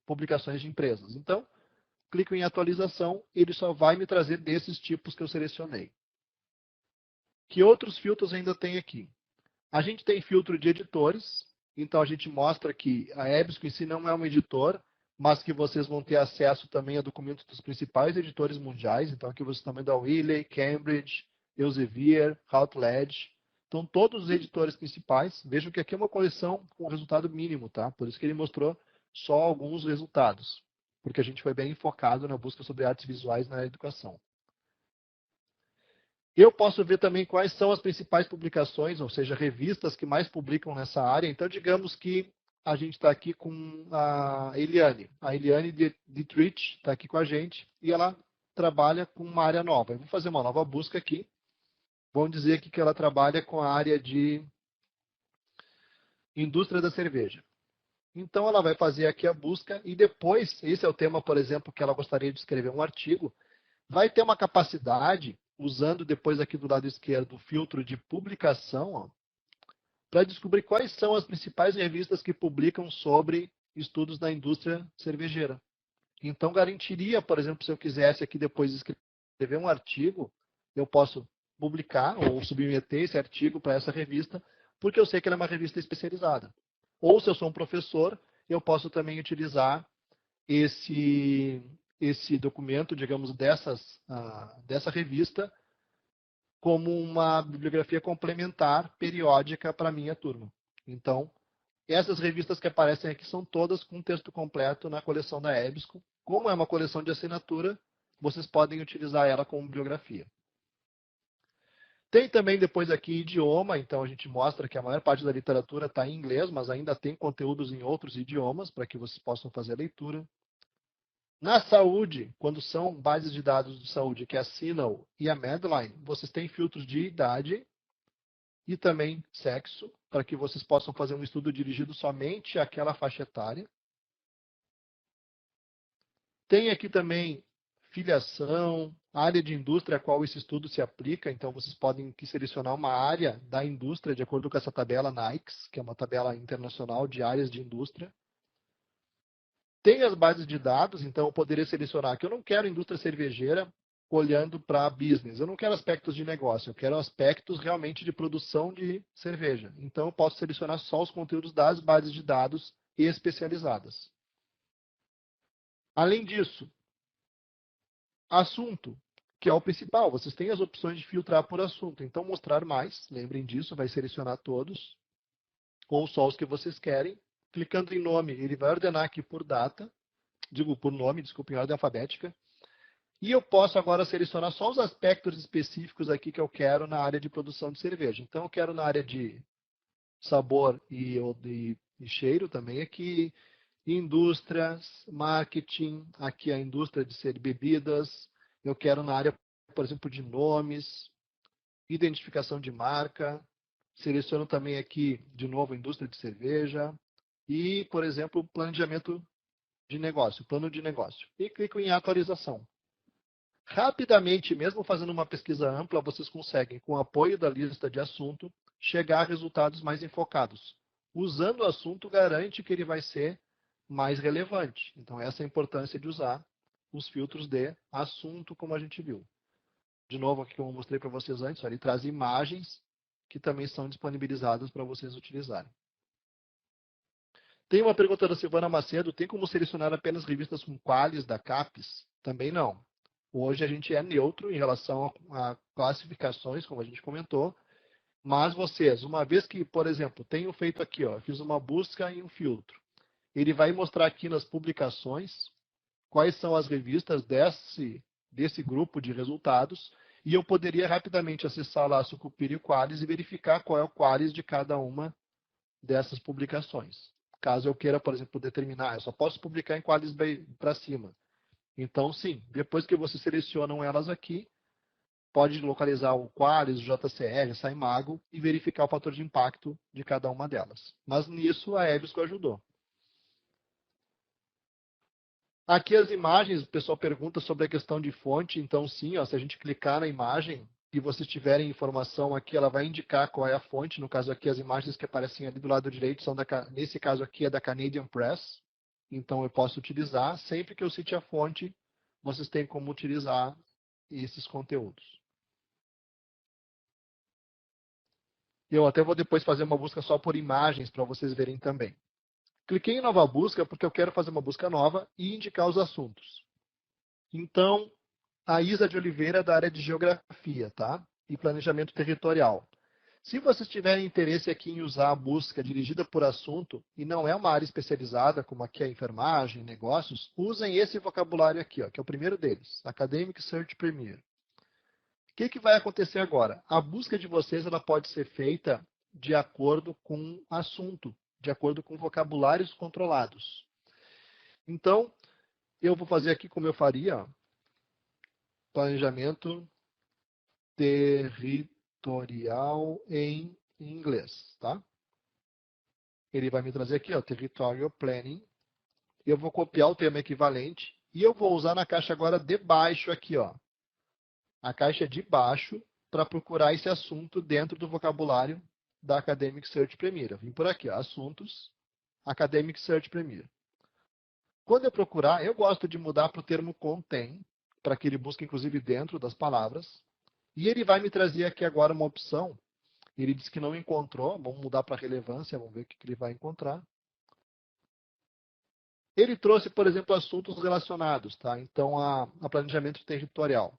publicações de empresas. Então, clico em atualização, ele só vai me trazer desses tipos que eu selecionei. Que outros filtros ainda tem aqui? A gente tem filtro de editores, então a gente mostra que a EBSCO em si não é um editor, mas que vocês vão ter acesso também a documentos dos principais editores mundiais. Então aqui vocês também da Wiley, Cambridge, Elsevier, Routledge. Então todos os editores principais. Vejam que aqui é uma coleção com resultado mínimo, tá? Por isso que ele mostrou só alguns resultados, porque a gente foi bem focado na busca sobre artes visuais na educação. Eu posso ver também quais são as principais publicações, ou seja, revistas que mais publicam nessa área. Então, digamos que a gente está aqui com a Eliane. A Eliane Dietrich está aqui com a gente e ela trabalha com uma área nova. Eu vou fazer uma nova busca aqui. Vamos dizer aqui que ela trabalha com a área de indústria da cerveja. Então, ela vai fazer aqui a busca e depois, esse é o tema, por exemplo, que ela gostaria de escrever um artigo, vai ter uma capacidade, usando depois aqui do lado esquerdo o filtro de publicação, para descobrir quais são as principais revistas que publicam sobre estudos da indústria cervejeira. Então, garantiria, por exemplo, se eu quisesse aqui depois escrever um artigo, eu posso publicar ou submeter esse artigo para essa revista, porque eu sei que ela é uma revista especializada. Ou, se eu sou um professor, eu posso também utilizar esse documento, digamos, dessa revista, como uma bibliografia complementar periódica para a minha turma. Então, essas revistas que aparecem aqui são todas com texto completo na coleção da EBSCO. Como é uma coleção de assinatura, vocês podem utilizar ela como bibliografia. Tem também depois aqui idioma, então a gente mostra que a maior parte da literatura está em inglês, mas ainda tem conteúdos em outros idiomas para que vocês possam fazer a leitura. Na saúde, quando são bases de dados de saúde, que é a Sinal e a Medline, vocês têm filtros de idade e também sexo, para que vocês possam fazer um estudo dirigido somente àquela faixa etária. Tem aqui também filiação, área de indústria a qual esse estudo se aplica, então vocês podem aqui selecionar uma área da indústria de acordo com essa tabela NAICS, que é uma tabela internacional de áreas de indústria. Tem as bases de dados, então eu poderia selecionar que eu não quero indústria cervejeira olhando para business. Eu não quero aspectos de negócio, eu quero aspectos realmente de produção de cerveja. Então eu posso selecionar só os conteúdos das bases de dados especializadas. Além disso, assunto, que é o principal. Vocês têm as opções de filtrar por assunto. Então, mostrar mais, lembrem disso, vai selecionar todos, ou só os que vocês querem. Clicando em nome, ele vai ordenar aqui por data, por nome, desculpa, em ordem alfabética. E eu posso agora selecionar só os aspectos específicos aqui que eu quero na área de produção de cerveja. Então, eu quero na área de sabor e cheiro também aqui, indústrias, marketing, aqui a indústria de bebidas. Eu quero na área, por exemplo, de nomes, identificação de marca. Seleciono também aqui, de novo, a indústria de cerveja. E, por exemplo, planejamento de negócio, plano de negócio. E clico em atualização. Rapidamente, mesmo fazendo uma pesquisa ampla, vocês conseguem, com o apoio da lista de assunto, chegar a resultados mais enfocados. Usando o assunto, garante que ele vai ser mais relevante. Então, essa é a importância de usar os filtros de assunto, como a gente viu. De novo, aqui como eu mostrei para vocês antes, ele traz imagens que também são disponibilizadas para vocês utilizarem. Tem uma pergunta da Silvana Macedo, tem como selecionar apenas revistas com qualis da CAPES? Também não. Hoje a gente é neutro em relação a classificações, como a gente comentou, mas vocês, uma vez que, por exemplo, tenho feito aqui, ó, fiz uma busca em um filtro, ele vai mostrar aqui nas publicações quais são as revistas desse grupo de resultados, e eu poderia rapidamente acessar lá a Sucupira e o Qualis e verificar qual é o Qualis de cada uma dessas publicações. Caso eu queira, por exemplo, determinar, eu só posso publicar em Qualis para cima. Então, sim, depois que vocês selecionam elas aqui, pode localizar o Qualis, o JCR, a Saimago e verificar o fator de impacto de cada uma delas. Mas nisso a EBSCO ajudou. Aqui as imagens, o pessoal pergunta sobre a questão de fonte, então sim, ó, se a gente clicar na imagem e vocês tiverem informação aqui, ela vai indicar qual é a fonte. No caso aqui, as imagens que aparecem ali do lado direito são nesse caso aqui é da Canadian Press, então eu posso utilizar. Sempre que eu cite a fonte, vocês têm como utilizar esses conteúdos. Eu até vou depois fazer uma busca só por imagens para vocês verem também. Cliquei em nova busca porque eu quero fazer uma busca nova e indicar os assuntos. Então, a Isa de Oliveira, da área de Geografia, tá? E Planejamento Territorial. Se vocês tiverem interesse aqui em usar a busca dirigida por assunto, e não é uma área especializada, como aqui a enfermagem, negócios, usem esse vocabulário aqui, ó, que é o primeiro deles, Academic Search Premier. O que vai acontecer agora? A busca de vocês ela pode ser feita de acordo com assunto, de acordo com vocabulários controlados. Então, eu vou fazer aqui como eu faria, ó, planejamento territorial em inglês, tá? Ele vai me trazer aqui, ó, Territorial Planning. Eu vou copiar o termo equivalente e eu vou usar na caixa agora de baixo aqui, ó. A caixa de baixo para procurar esse assunto dentro do vocabulário da Academic Search Premier. Eu vim por aqui, ó, assuntos, Academic Search Premier. Quando eu procurar, eu gosto de mudar para o termo contém, para que ele busque inclusive dentro das palavras. E ele vai me trazer aqui agora uma opção. Ele disse que não encontrou. Vamos mudar para relevância, vamos ver o que ele vai encontrar. Ele trouxe, por exemplo, assuntos relacionados, tá? Então, a planejamento territorial.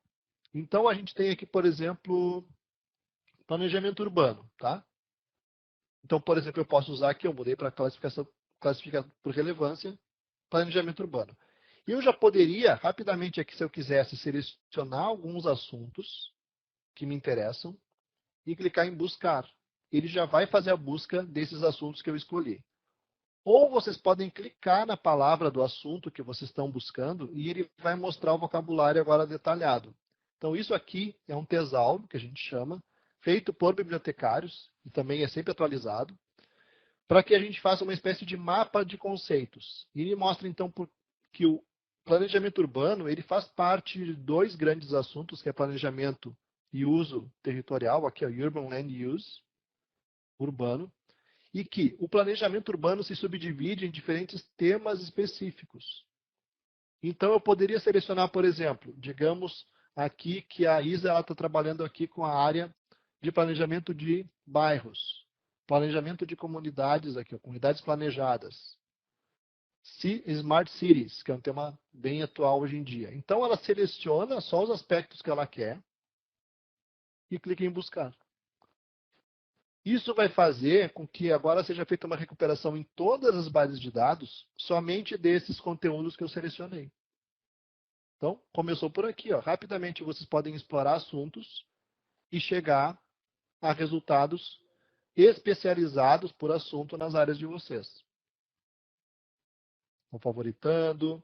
Então, a gente tem aqui, por exemplo, planejamento urbano, tá? Então, por exemplo, eu posso usar aqui, eu mudei para classificação por relevância, planejamento urbano. E eu já poderia, rapidamente aqui, se eu quisesse, selecionar alguns assuntos que me interessam e clicar em buscar. Ele já vai fazer a busca desses assuntos que eu escolhi. Ou vocês podem clicar na palavra do assunto que vocês estão buscando e ele vai mostrar o vocabulário agora detalhado. Então, isso aqui é um tesauro, que a gente chama, feito por bibliotecários, e também é sempre atualizado, para que a gente faça uma espécie de mapa de conceitos. E ele mostra, então, que o planejamento urbano ele faz parte de dois grandes assuntos, que é planejamento e uso territorial, aqui é o Urban Land Use, urbano, e que o planejamento urbano se subdivide em diferentes temas específicos. Então, eu poderia selecionar, por exemplo, digamos aqui que a Isa está trabalhando aqui com a área de planejamento de bairros, planejamento de comunidades aqui, comunidades planejadas, Smart Cities, que é um tema bem atual hoje em dia. Então, ela seleciona só os aspectos que ela quer e clica em buscar. Isso vai fazer com que agora seja feita uma recuperação em todas as bases de dados somente desses conteúdos que eu selecionei. Então, começou por aqui. Ó. Rapidamente vocês podem explorar assuntos e chegar a resultados especializados por assunto nas áreas de vocês. Vou favoritando.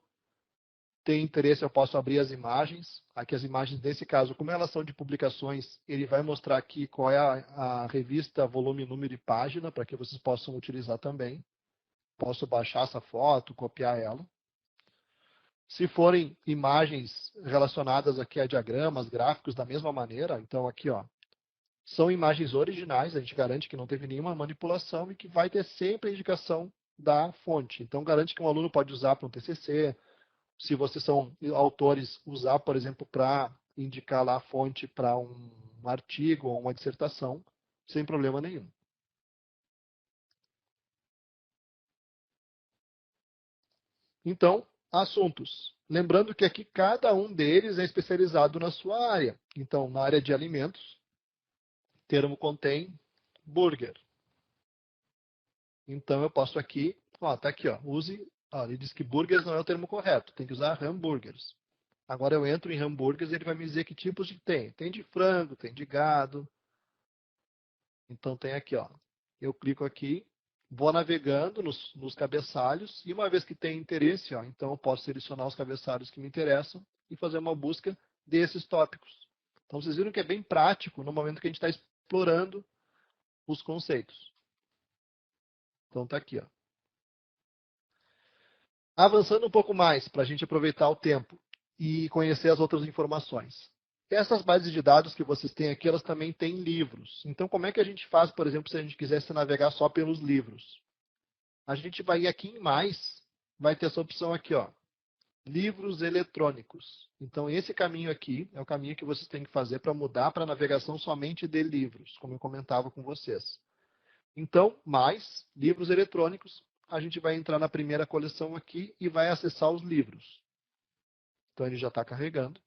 Tem interesse, eu posso abrir as imagens. Aqui as imagens, nesse caso, como elas são de publicações, ele vai mostrar aqui qual é a revista, volume, número e página, para que vocês possam utilizar também. Posso baixar essa foto, copiar ela. Se forem imagens relacionadas aqui a diagramas, gráficos, da mesma maneira, então aqui, ó, são imagens originais, a gente garante que não teve nenhuma manipulação e que vai ter sempre a indicação da fonte. Então, garante que um aluno pode usar para um TCC, se vocês são autores, usar, por exemplo, para indicar lá a fonte para um artigo ou uma dissertação, sem problema nenhum. Então, assuntos. Lembrando que aqui cada um deles é especializado na sua área. Então, na área de alimentos, o termo contém burger. Então, eu posso aqui, tá aqui, use, ele diz que burgers não é o termo correto, tem que usar hambúrgueres. Agora eu entro em hambúrgueres e ele vai me dizer que tipos de tem. Tem de frango, tem de gado. Então tem aqui, eu clico aqui, vou navegando nos cabeçalhos e uma vez que tem interesse, então eu posso selecionar os cabeçalhos que me interessam e fazer uma busca desses tópicos. Então vocês viram que é bem prático no momento que a gente está explorando os conceitos. Então tá aqui, Avançando um pouco mais para a gente aproveitar o tempo e conhecer as outras informações. Essas bases de dados que vocês têm aqui, elas também têm livros. Então, como é que a gente faz, por exemplo, se a gente quisesse navegar só pelos livros? A gente vai ir aqui em mais, vai ter essa opção aqui, livros eletrônicos. Então, esse caminho aqui é o caminho que vocês têm que fazer para mudar para a navegação somente de livros, como eu comentava com vocês. Então, mais livros eletrônicos, a gente vai entrar na primeira coleção aqui e vai acessar os livros. Então, ele já está carregando.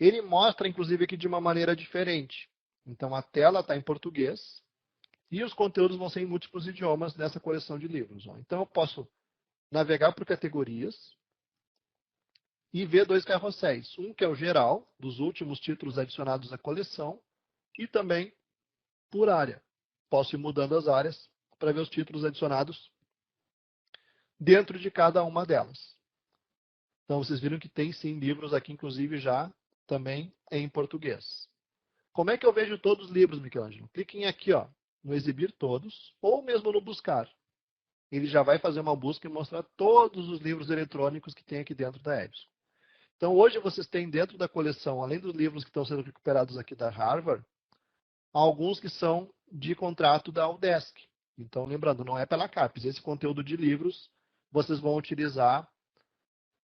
Ele mostra, inclusive, aqui de uma maneira diferente. Então, a tela está em português e os conteúdos vão ser em múltiplos idiomas nessa coleção de livros. Então, eu posso navegar por categorias e ver dois carrosséis. Um que é o geral, dos últimos títulos adicionados à coleção, e também por área. Posso ir mudando as áreas para ver os títulos adicionados dentro de cada uma delas. Então, vocês viram que tem sim livros aqui, inclusive já também em português. Como é que eu vejo todos os livros, Michelangelo? Cliquem aqui, no exibir todos, ou mesmo no buscar. Ele já vai fazer uma busca e mostrar todos os livros eletrônicos que tem aqui dentro da EBSCO. Então, hoje vocês têm dentro da coleção, além dos livros que estão sendo recuperados aqui da Harvard, alguns que são de contrato da UDESC. Então, lembrando, não é pela CAPES. Esse conteúdo de livros vocês vão utilizar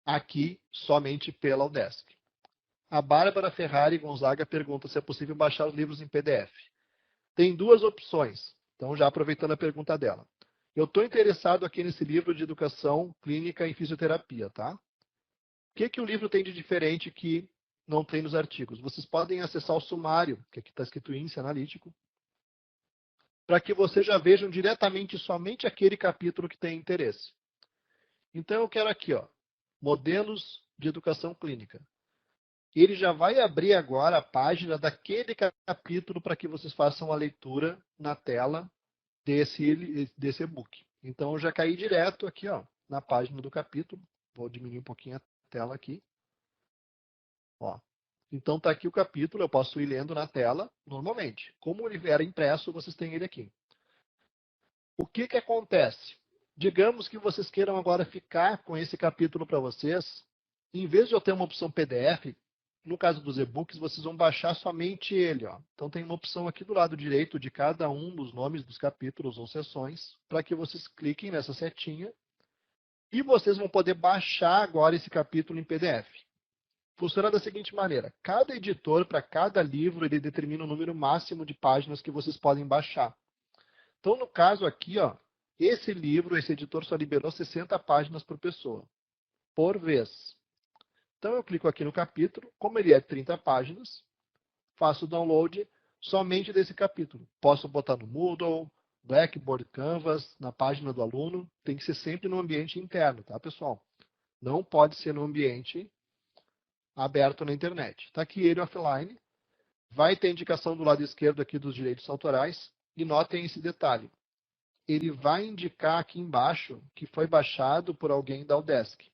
aqui somente pela UDESC. A Bárbara Ferrari Gonzaga pergunta se é possível baixar os livros em PDF. Tem duas opções. Então, já aproveitando a pergunta dela. Eu estou interessado aqui nesse livro de educação clínica em fisioterapia, tá? O que o livro tem de diferente que não tem nos artigos? Vocês podem acessar o sumário, que aqui está escrito índice analítico, para que vocês já vejam diretamente somente aquele capítulo que tem interesse. Então, eu quero aqui, modelos de educação clínica. Ele já vai abrir agora a página daquele capítulo para que vocês façam a leitura na tela desse e-book. Então, eu já caí direto aqui, na página do capítulo. Vou diminuir um pouquinho a tela aqui. Então, está aqui o capítulo, eu posso ir lendo na tela normalmente. Como ele era impresso, vocês têm ele aqui. O que acontece? Digamos que vocês queiram agora ficar com esse capítulo para vocês. Em vez de eu ter uma opção PDF, no caso dos e-books, vocês vão baixar somente ele. Então, tem uma opção aqui do lado direito de cada um dos nomes dos capítulos ou seções, para que vocês cliquem nessa setinha e vocês vão poder baixar agora esse capítulo em PDF. Funciona da seguinte maneira: cada editor, para cada livro, ele determina o número máximo de páginas que vocês podem baixar. Então, no caso aqui, esse livro, esse editor só liberou 60 páginas por pessoa, por vez. Então, eu clico aqui no capítulo, como ele é 30 páginas, faço o download somente desse capítulo. Posso botar no Moodle, Blackboard, Canvas, na página do aluno. Tem que ser sempre no ambiente interno, tá, pessoal? Não pode ser no ambiente aberto na internet. Está aqui ele offline. Vai ter indicação do lado esquerdo aqui dos direitos autorais. E notem esse detalhe. Ele vai indicar aqui embaixo que foi baixado por alguém da UDESC.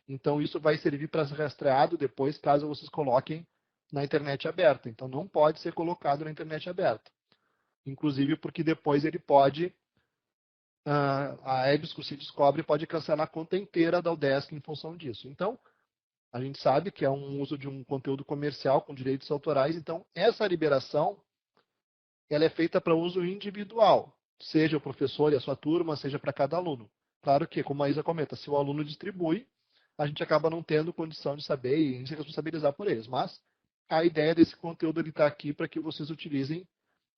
Então, isso vai servir para ser rastreado depois, caso vocês coloquem na internet aberta. Então, não pode ser colocado na internet aberta. Inclusive, porque depois ele pode, a EBSCO se descobre e pode cancelar a conta inteira da UDESC em função disso. Então, a gente sabe que é um uso de um conteúdo comercial com direitos autorais. Então, essa liberação ela é feita para uso individual, seja o professor e a sua turma, seja para cada aluno. Claro que, como a Isa comenta, se o aluno distribui, a gente acaba não tendo condição de saber e se responsabilizar por eles. Mas a ideia desse conteúdo está aqui para que vocês utilizem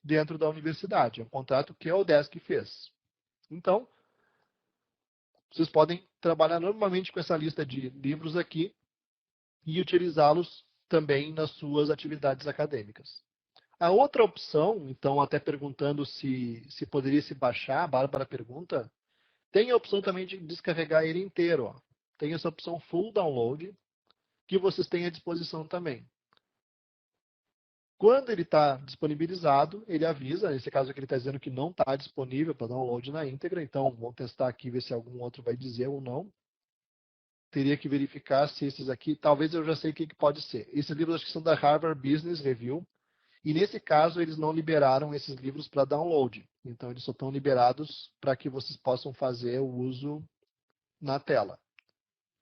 dentro da universidade. É um contrato que a UDESC fez. Então, vocês podem trabalhar normalmente com essa lista de livros aqui e utilizá-los também nas suas atividades acadêmicas. A outra opção, então, até perguntando se poderia se baixar, a Bárbara pergunta, tem a opção também de descarregar ele inteiro. Ó. Tem essa opção Full Download, que vocês têm à disposição também. Quando ele está disponibilizado, ele avisa, nesse caso aqui ele está dizendo que não está disponível para download na íntegra, então vamos testar aqui, ver se algum outro vai dizer ou não. Teria que verificar se esses aqui, talvez eu já sei o que pode ser. Esses livros acho que são da Harvard Business Review, e nesse caso eles não liberaram esses livros para download, então eles só estão liberados para que vocês possam fazer o uso na tela.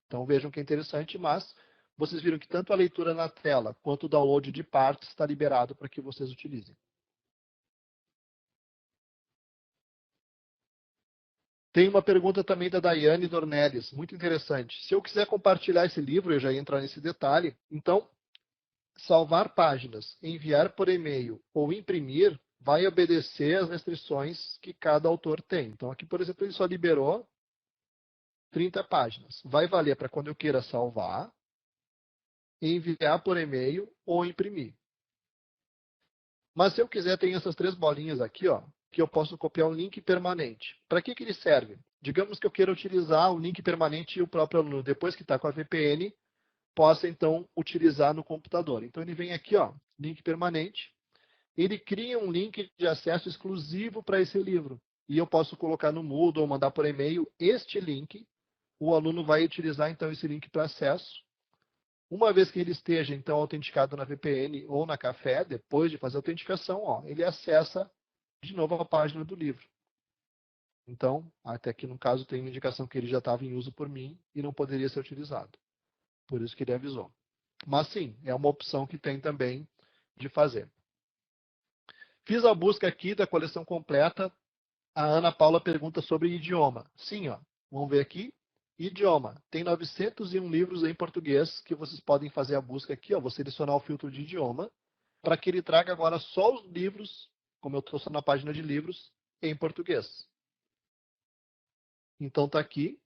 Então vejam que é interessante, mas vocês viram que tanto a leitura na tela quanto o download de partes está liberado para que vocês utilizem. Tem uma pergunta também da Daiane Dornelles, muito interessante. Se eu quiser compartilhar esse livro, eu já ia entrar nesse detalhe, então salvar páginas, enviar por e-mail ou imprimir vai obedecer às restrições que cada autor tem. Então aqui, por exemplo, ele só liberou 30 páginas. Vai valer para quando eu queira salvar, enviar por e-mail ou imprimir. Mas se eu quiser, tem essas três bolinhas aqui, ó, que eu posso copiar um link permanente. Para que ele serve? Digamos que eu queira utilizar o link permanente e o próprio aluno, depois que está com a VPN, possa então utilizar no computador. Então ele vem aqui, ó, link permanente. Ele cria um link de acesso exclusivo para esse livro. E eu posso colocar no Moodle ou mandar por e-mail este link. O aluno vai utilizar então esse link para acesso. Uma vez que ele esteja, então, autenticado na VPN ou na Café, depois de fazer a autenticação, ó, ele acessa de novo a página do livro. Então, até aqui no caso tem uma indicação que ele já estava em uso por mim e não poderia ser utilizado. Por isso que ele avisou. Mas sim, é uma opção que tem também de fazer. Fiz a busca aqui da coleção completa. A Ana Paula pergunta sobre idioma. Sim, ó, vamos ver aqui. Idioma. Tem 901 livros em português que vocês podem fazer a busca aqui. Ó, vou selecionar o filtro de idioma para que ele traga agora só os livros, como eu estou na página de livros, em português. Então está aqui.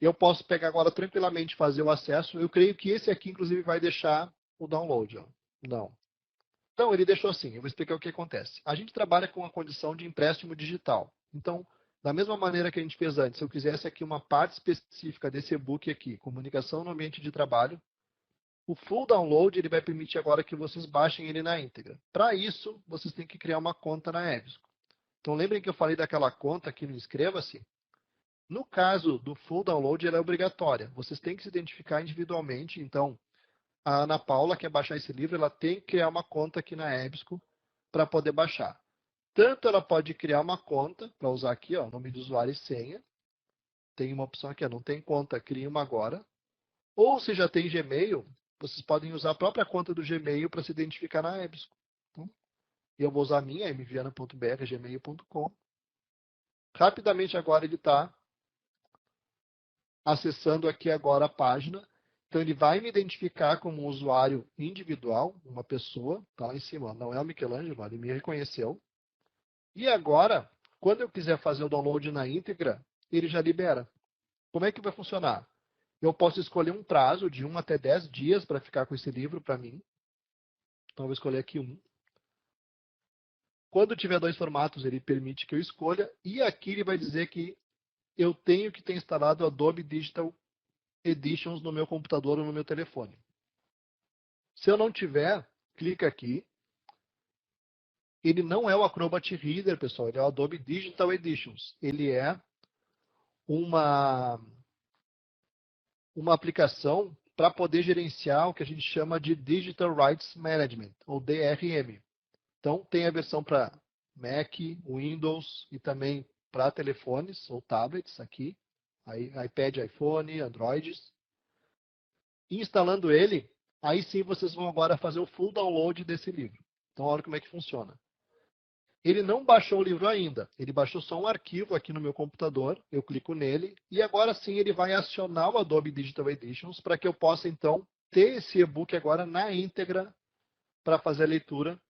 Eu posso pegar agora tranquilamente e fazer o acesso. Eu creio que esse aqui, inclusive, vai deixar o download. Ó. Não. Então, ele deixou assim. Eu vou explicar o que acontece. A gente trabalha com a condição de empréstimo digital. Então, da mesma maneira que a gente fez antes, se eu quisesse aqui uma parte específica desse e-book aqui, comunicação no ambiente de trabalho, o full download ele vai permitir agora que vocês baixem ele na íntegra. Para isso, vocês têm que criar uma conta na EBSCO. Então, lembrem que eu falei daquela conta aqui no Inscreva-se? No caso do full download, ela é obrigatória. Vocês têm que se identificar individualmente. Então, a Ana Paula quer baixar esse livro, ela tem que criar uma conta aqui na EBSCO para poder baixar. Tanto ela pode criar uma conta, para usar aqui, ó, nome de usuário e senha. Tem uma opção aqui, ó, não tem conta, crie uma agora. Ou se já tem Gmail, vocês podem usar a própria conta do Gmail para se identificar na EBSCO. Então, eu vou usar a minha, mviana.br@gmail.com. Rapidamente agora ele está acessando aqui agora a página. Então ele vai me identificar como um usuário individual, uma pessoa, está lá em cima, não é o Michelangelo, ele me reconheceu. E agora, quando eu quiser fazer o download na íntegra, ele já libera. Como é que vai funcionar? Eu posso escolher um prazo de 1 até 10 dias para ficar com esse livro para mim. Então eu vou escolher aqui um. Quando tiver dois formatos, ele permite que eu escolha. E aqui ele vai dizer que eu tenho que ter instalado o Adobe Digital Editions no meu computador ou no meu telefone. Se eu não tiver, clica aqui. Ele não é o Acrobat Reader, pessoal. Ele é o Adobe Digital Editions. Ele é uma aplicação para poder gerenciar o que a gente chama de Digital Rights Management, ou DRM. Então, tem a versão para Mac, Windows e também para telefones ou tablets aqui, iPad, iPhone, Androids. E instalando ele, aí sim vocês vão agora fazer o full download desse livro. Então, olha como é que funciona. Ele não baixou o livro ainda, ele baixou só um arquivo aqui no meu computador, eu clico nele, e agora sim ele vai acionar o Adobe Digital Editions para que eu possa então ter esse e-book agora na íntegra para fazer a leitura.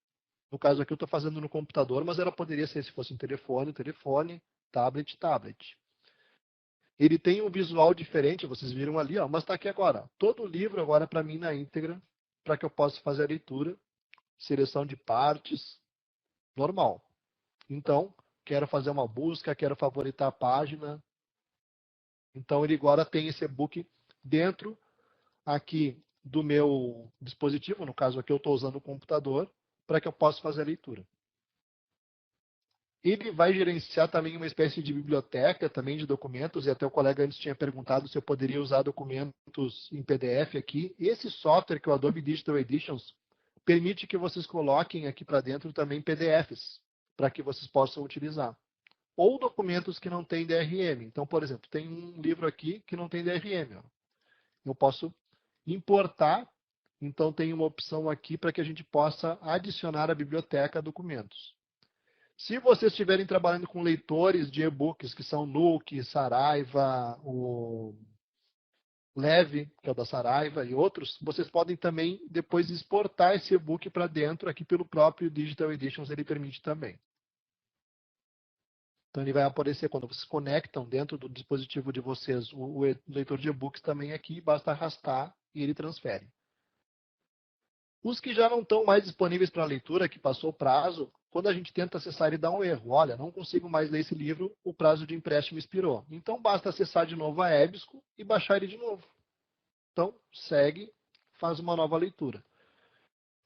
No caso aqui eu estou fazendo no computador, mas ela poderia ser se fosse um telefone, tablet. Ele tem um visual diferente, vocês viram ali, ó, mas está aqui agora. Todo o livro agora para mim na íntegra, para que eu possa fazer a leitura, seleção de partes, normal. Então, quero fazer uma busca, quero favoritar a página. Então, ele agora tem esse e-book dentro aqui do meu dispositivo, no caso aqui eu estou usando o computador, para que eu possa fazer a leitura. Ele vai gerenciar também uma espécie de biblioteca também de documentos, e até o colega antes tinha perguntado se eu poderia usar documentos em PDF aqui. Esse software que é o Adobe Digital Editions permite que vocês coloquem aqui para dentro também PDFs, para que vocês possam utilizar. Ou documentos que não têm DRM. Então, por exemplo, tem um livro aqui que não tem DRM. Ó. Eu posso importar, então tem uma opção aqui para que a gente possa adicionar à biblioteca documentos. Se vocês estiverem trabalhando com leitores de e-books, que são Nook, Saraiva, o Leve, que é o da Saraiva, e outros, vocês podem também depois exportar esse e-book para dentro, aqui pelo próprio Digital Editions, ele permite também. Então ele vai aparecer quando vocês conectam dentro do dispositivo de vocês o leitor de e-books também aqui, basta arrastar e ele transfere. Os que já não estão mais disponíveis para leitura, que passou o prazo, quando a gente tenta acessar, ele dá um erro. Olha, não consigo mais ler esse livro, o prazo de empréstimo expirou. Então, basta acessar de novo a EBSCO e baixar ele de novo. Então, segue, faz uma nova leitura.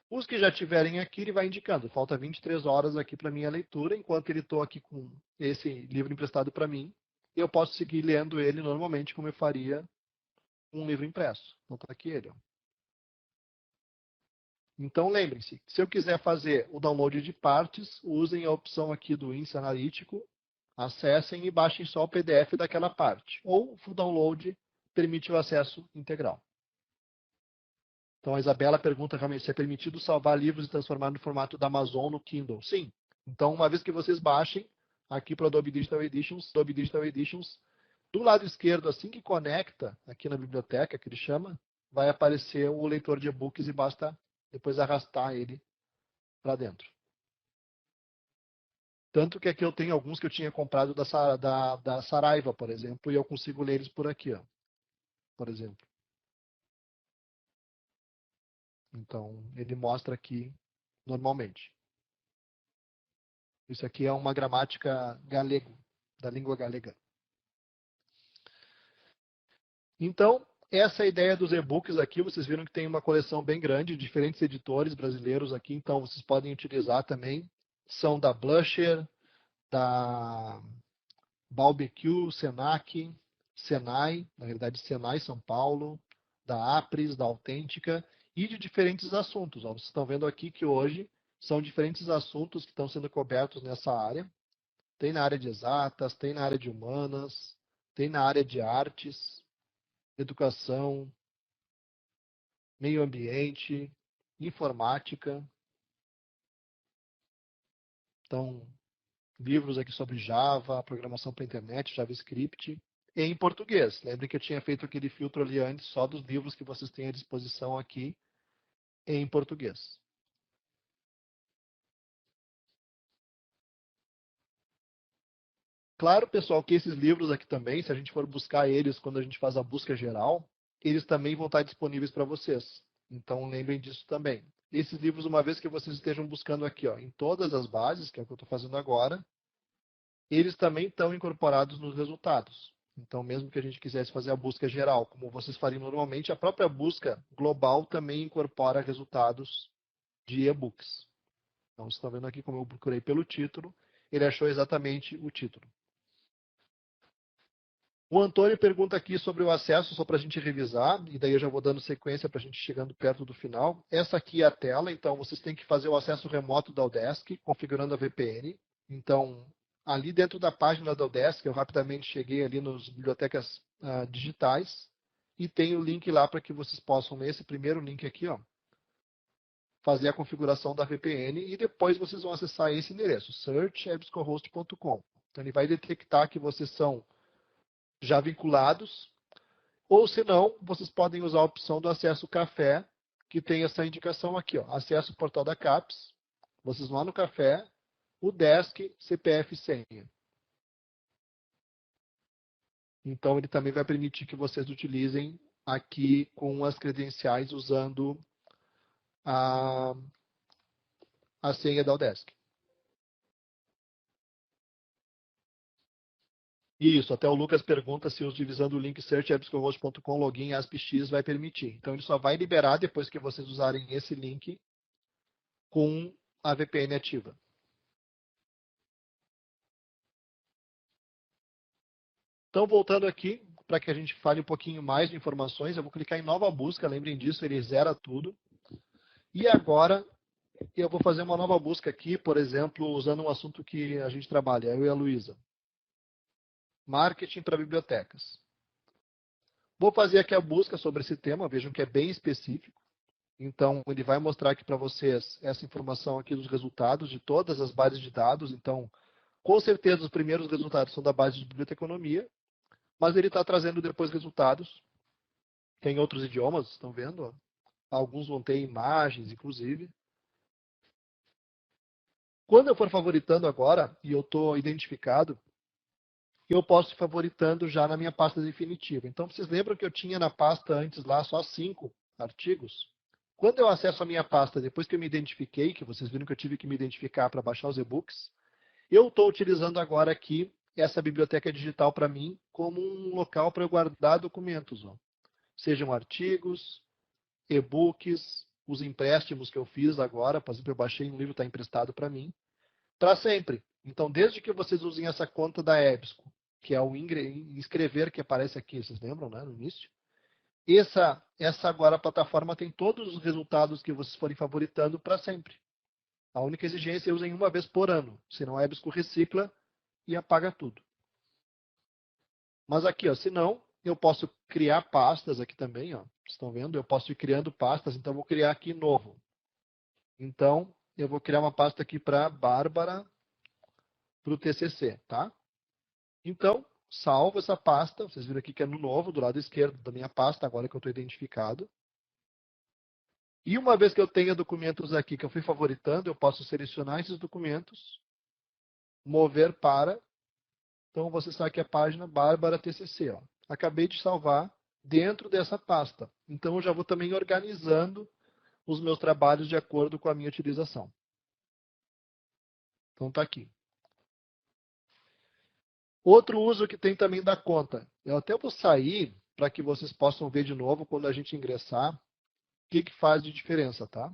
Os que já tiverem aqui, ele vai indicando. Falta 23 horas aqui para minha leitura, enquanto ele estou aqui com esse livro emprestado para mim, eu posso seguir lendo ele normalmente, como eu faria um livro impresso. Então, está aqui ele. Ó. Então, lembrem-se, se eu quiser fazer o download de partes, usem a opção aqui do índice analítico, acessem e baixem só o PDF daquela parte. Ou o download permite o acesso integral. Então, a Isabela pergunta realmente se é permitido salvar livros e transformar no formato da Amazon no Kindle. Sim. Então, uma vez que vocês baixem, aqui para o Adobe Digital Editions, do lado esquerdo, assim que conecta, aqui na biblioteca, que ele chama, vai aparecer o leitor de e-books e basta depois arrastar ele para dentro. Tanto que aqui eu tenho alguns que eu tinha comprado da Saraiva, por exemplo, e eu consigo ler eles por aqui, ó, por exemplo. Então, ele mostra aqui normalmente. Isso aqui é uma gramática galego, da língua galega. Então, essa é a ideia dos e-books aqui. Vocês viram que tem uma coleção bem grande, diferentes editores brasileiros aqui, então vocês podem utilizar também. São da Blusher, da Barbecue, Senac, Senai, na realidade Senai São Paulo, da Apris, da Autêntica e de diferentes assuntos. Ó, vocês estão vendo aqui que hoje são diferentes assuntos que estão sendo cobertos nessa área. Tem na área de exatas, tem na área de humanas, tem na área de artes, educação, meio ambiente, informática. Então, livros aqui sobre Java, programação para internet, JavaScript, em português. Lembre que eu tinha feito aquele filtro ali antes, só dos livros que vocês têm à disposição aqui em português. Claro, pessoal, que esses livros aqui também, se a gente for buscar eles quando a gente faz a busca geral, eles também vão estar disponíveis para vocês. Então, lembrem disso também. Esses livros, uma vez que vocês estejam buscando aqui, ó, em todas as bases, que é o que eu estou fazendo agora, eles também estão incorporados nos resultados. Então, mesmo que a gente quisesse fazer a busca geral, como vocês fariam normalmente, a própria busca global também incorpora resultados de e-books. Então, vocês estão vendo aqui como eu procurei pelo título, ele achou exatamente o título. O Antônio pergunta aqui sobre o acesso, só para a gente revisar, e daí eu já vou dando sequência para a gente chegando perto do final. Essa aqui é a tela, então vocês têm que fazer o acesso remoto da Odesk, configurando a VPN. Então, ali dentro da página da Odesk, eu rapidamente cheguei ali nas bibliotecas digitais, e tem o link lá para que vocês possam, nesse primeiro link aqui, ó, fazer a configuração da VPN, e depois vocês vão acessar esse endereço, search.ebscohost.com. Então, ele vai detectar que vocês são já vinculados, ou se não, vocês podem usar a opção do acesso café, que tem essa indicação aqui, ó, acesso portal da CAPES, vocês vão lá no café, o desk, CPF e senha. Então, ele também vai permitir que vocês utilizem aqui com as credenciais usando a, a senha da Udesc. Isso, até o Lucas pergunta se utilizando o link search.ebscohost.com login ASPX vai permitir. Então, ele só vai liberar depois que vocês usarem esse link com a VPN ativa. Então, voltando aqui, para que a gente fale um pouquinho mais de informações, eu vou clicar em nova busca, lembrem disso, ele zera tudo. E agora, eu vou fazer uma nova busca aqui, por exemplo, usando um assunto que a gente trabalha, eu e a Luísa. Marketing para bibliotecas. Vou fazer aqui a busca sobre esse tema, vejam que é bem específico. Então, ele vai mostrar aqui para vocês essa informação aqui dos resultados de todas as bases de dados. Então, com certeza, os primeiros resultados são da base de biblioteconomia, mas ele está trazendo depois resultados. Tem outros idiomas, estão vendo? Ó. Alguns vão ter imagens, inclusive. Quando eu for favoritando agora, e eu estou identificado, eu posso ir favoritando já na minha pasta definitiva. Então, vocês lembram que eu tinha na pasta antes lá só 5 artigos? Quando eu acesso a minha pasta, depois que eu me identifiquei, que vocês viram que eu tive que me identificar para baixar os e-books, eu estou utilizando agora aqui essa biblioteca digital para mim como um local para eu guardar documentos. Ó. Sejam artigos, e-books, os empréstimos que eu fiz agora, por exemplo, eu baixei um livro, está emprestado para mim, para sempre. Então, desde que vocês usem essa conta da EBSCO, que é o inscrever que aparece aqui, vocês lembram, né, no início? Essa agora a plataforma tem todos os resultados que vocês forem favoritando para sempre. A única exigência é usem uma vez por ano, senão a EBSCO recicla e apaga tudo. Mas aqui, ó, se não, eu posso criar pastas aqui também, ó. Estão vendo? Eu posso ir criando pastas, então eu vou criar aqui novo. Então, eu vou criar uma pasta aqui para Bárbara, para o TCC, tá? Então, salvo essa pasta, vocês viram aqui que é no novo, do lado esquerdo da minha pasta, agora que eu estou identificado. E uma vez que eu tenha documentos aqui que eu fui favoritando, eu posso selecionar esses documentos, mover para. Então, você está aqui a página Bárbara TCC. Ó. Acabei de salvar dentro dessa pasta. Então, eu já vou também organizando os meus trabalhos de acordo com a minha utilização. Então, está aqui. Outro uso que tem também da conta. Eu até vou sair para que vocês possam ver de novo quando a gente ingressar o que faz de diferença, tá?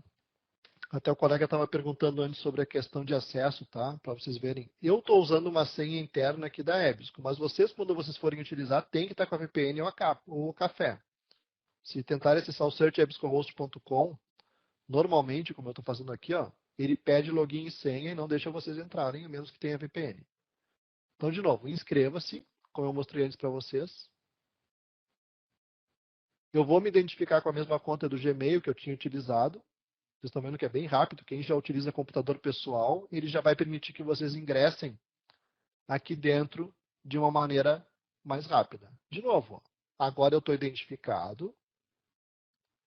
Até o colega estava perguntando antes sobre a questão de acesso, tá? Para vocês verem. Eu estou usando uma senha interna aqui da EBSCO, mas vocês, quando vocês forem utilizar, tem que estar com a VPN ou o café. Se tentarem acessar o search.ebscohost.com, normalmente, como eu estou fazendo aqui, ó, ele pede login e senha e não deixa vocês entrarem, a menos que tenha VPN. Então, de novo, inscreva-se, como eu mostrei antes para vocês. Eu vou me identificar com a mesma conta do Gmail que eu tinha utilizado. Vocês estão vendo que é bem rápido. Quem já utiliza computador pessoal, ele já vai permitir que vocês ingressem aqui dentro de uma maneira mais rápida. De novo, agora eu estou identificado.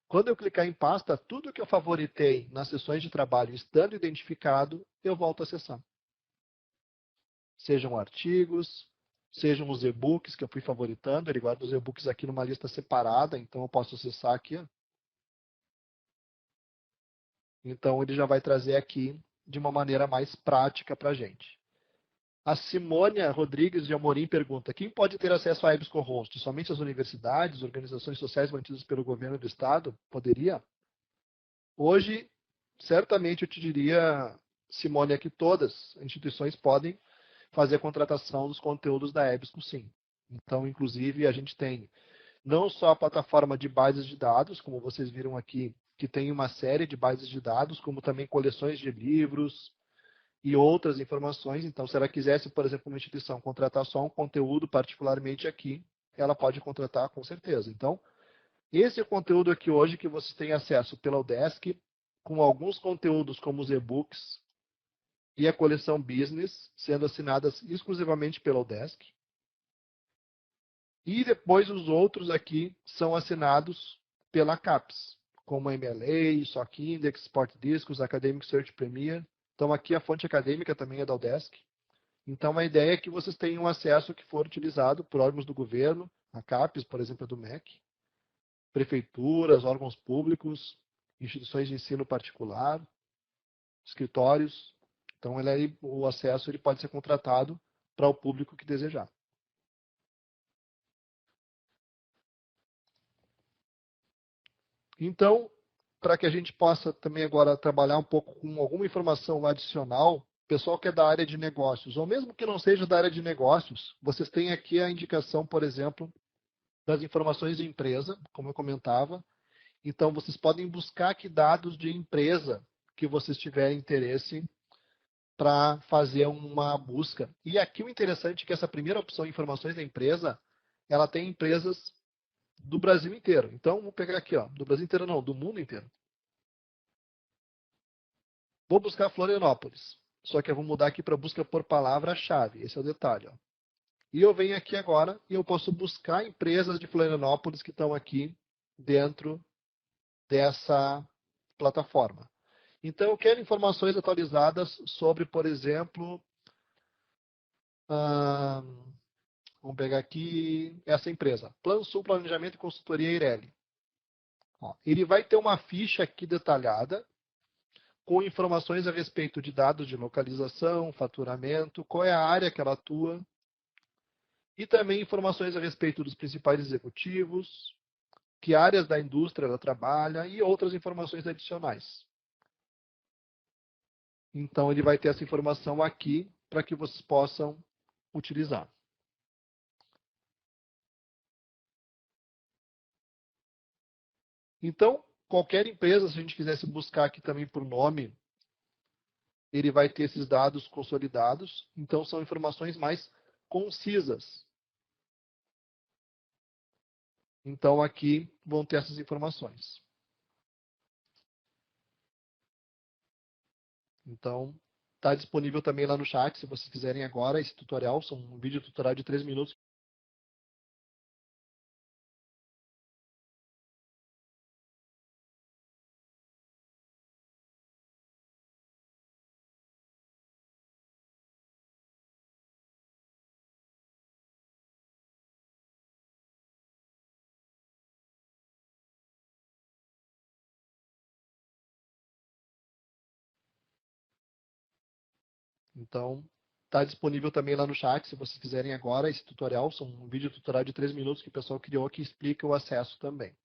Quando eu clicar em pasta, tudo que eu favoritei nas sessões de trabalho estando identificado, eu volto a acessar. Sejam artigos, sejam os e-books que eu fui favoritando. Ele guarda os e-books aqui numa lista separada, então eu posso acessar aqui. Então, ele já vai trazer aqui de uma maneira mais prática para a gente. A Simônia Rodrigues de Amorim pergunta: quem pode ter acesso a EBSCOhost? Somente as universidades, organizações sociais mantidas pelo governo do estado? Poderia? Hoje, certamente eu te diria, Simônia, que todas as instituições podem fazer a contratação dos conteúdos da EBSCO, sim. Então, inclusive, a gente tem não só a plataforma de bases de dados, como vocês viram aqui, que tem uma série de bases de dados, como também coleções de livros e outras informações. Então, se ela quisesse, por exemplo, uma instituição contratar só um conteúdo particularmente aqui, ela pode contratar com certeza. Então, esse é o conteúdo aqui hoje que vocês têm acesso pela Udesc, com alguns conteúdos como os e-books e a coleção Business, sendo assinadas exclusivamente pela Udesc. E depois os outros aqui são assinados pela CAPES, como a MLA, SOC Index, Sport Discos, Academic Search Premier. Então aqui a fonte acadêmica também é da Udesc. Então, a ideia é que vocês tenham acesso que for utilizado por órgãos do governo, a CAPES, por exemplo, é do MEC, prefeituras, órgãos públicos, instituições de ensino particular, escritórios. Então, o acesso ele pode ser contratado para o público que desejar. Então, para que a gente possa também agora trabalhar um pouco com alguma informação adicional, pessoal que é da área de negócios, ou mesmo que não seja da área de negócios, vocês têm aqui a indicação, por exemplo, das informações de empresa, como eu comentava. Então, vocês podem buscar aqui dados de empresa que vocês tiverem interesse para fazer uma busca. E aqui o interessante é que essa primeira opção, informações da empresa, ela tem empresas do Brasil inteiro. Então, vou pegar aqui, ó, do Brasil inteiro não, do mundo inteiro. Vou buscar Florianópolis. Só que eu vou mudar aqui para busca por palavra-chave. Esse é o detalhe, ó. E eu venho aqui agora e eu posso buscar empresas de Florianópolis que estão aqui dentro dessa plataforma. Então, eu quero informações atualizadas sobre, por exemplo, vamos pegar aqui essa empresa, Plano Sul Planejamento e Consultoria Eireli. Ó, ele vai ter uma ficha aqui detalhada com informações a respeito de dados de localização, faturamento, qual é a área que ela atua, e também informações a respeito dos principais executivos, que áreas da indústria ela trabalha e outras informações adicionais. Então, ele vai ter essa informação aqui para que vocês possam utilizar. Então, qualquer empresa, se a gente quisesse buscar aqui também por nome, ele vai ter esses dados consolidados. Então, são informações mais concisas. Então, aqui vão ter essas informações. Então, está disponível também lá no chat, se vocês quiserem agora, esse tutorial. São um vídeo tutorial de 3 minutos. Então, está disponível também lá no chat, se vocês quiserem agora, esse tutorial. São um vídeo tutorial de 3 minutos que o pessoal criou que explica o acesso também.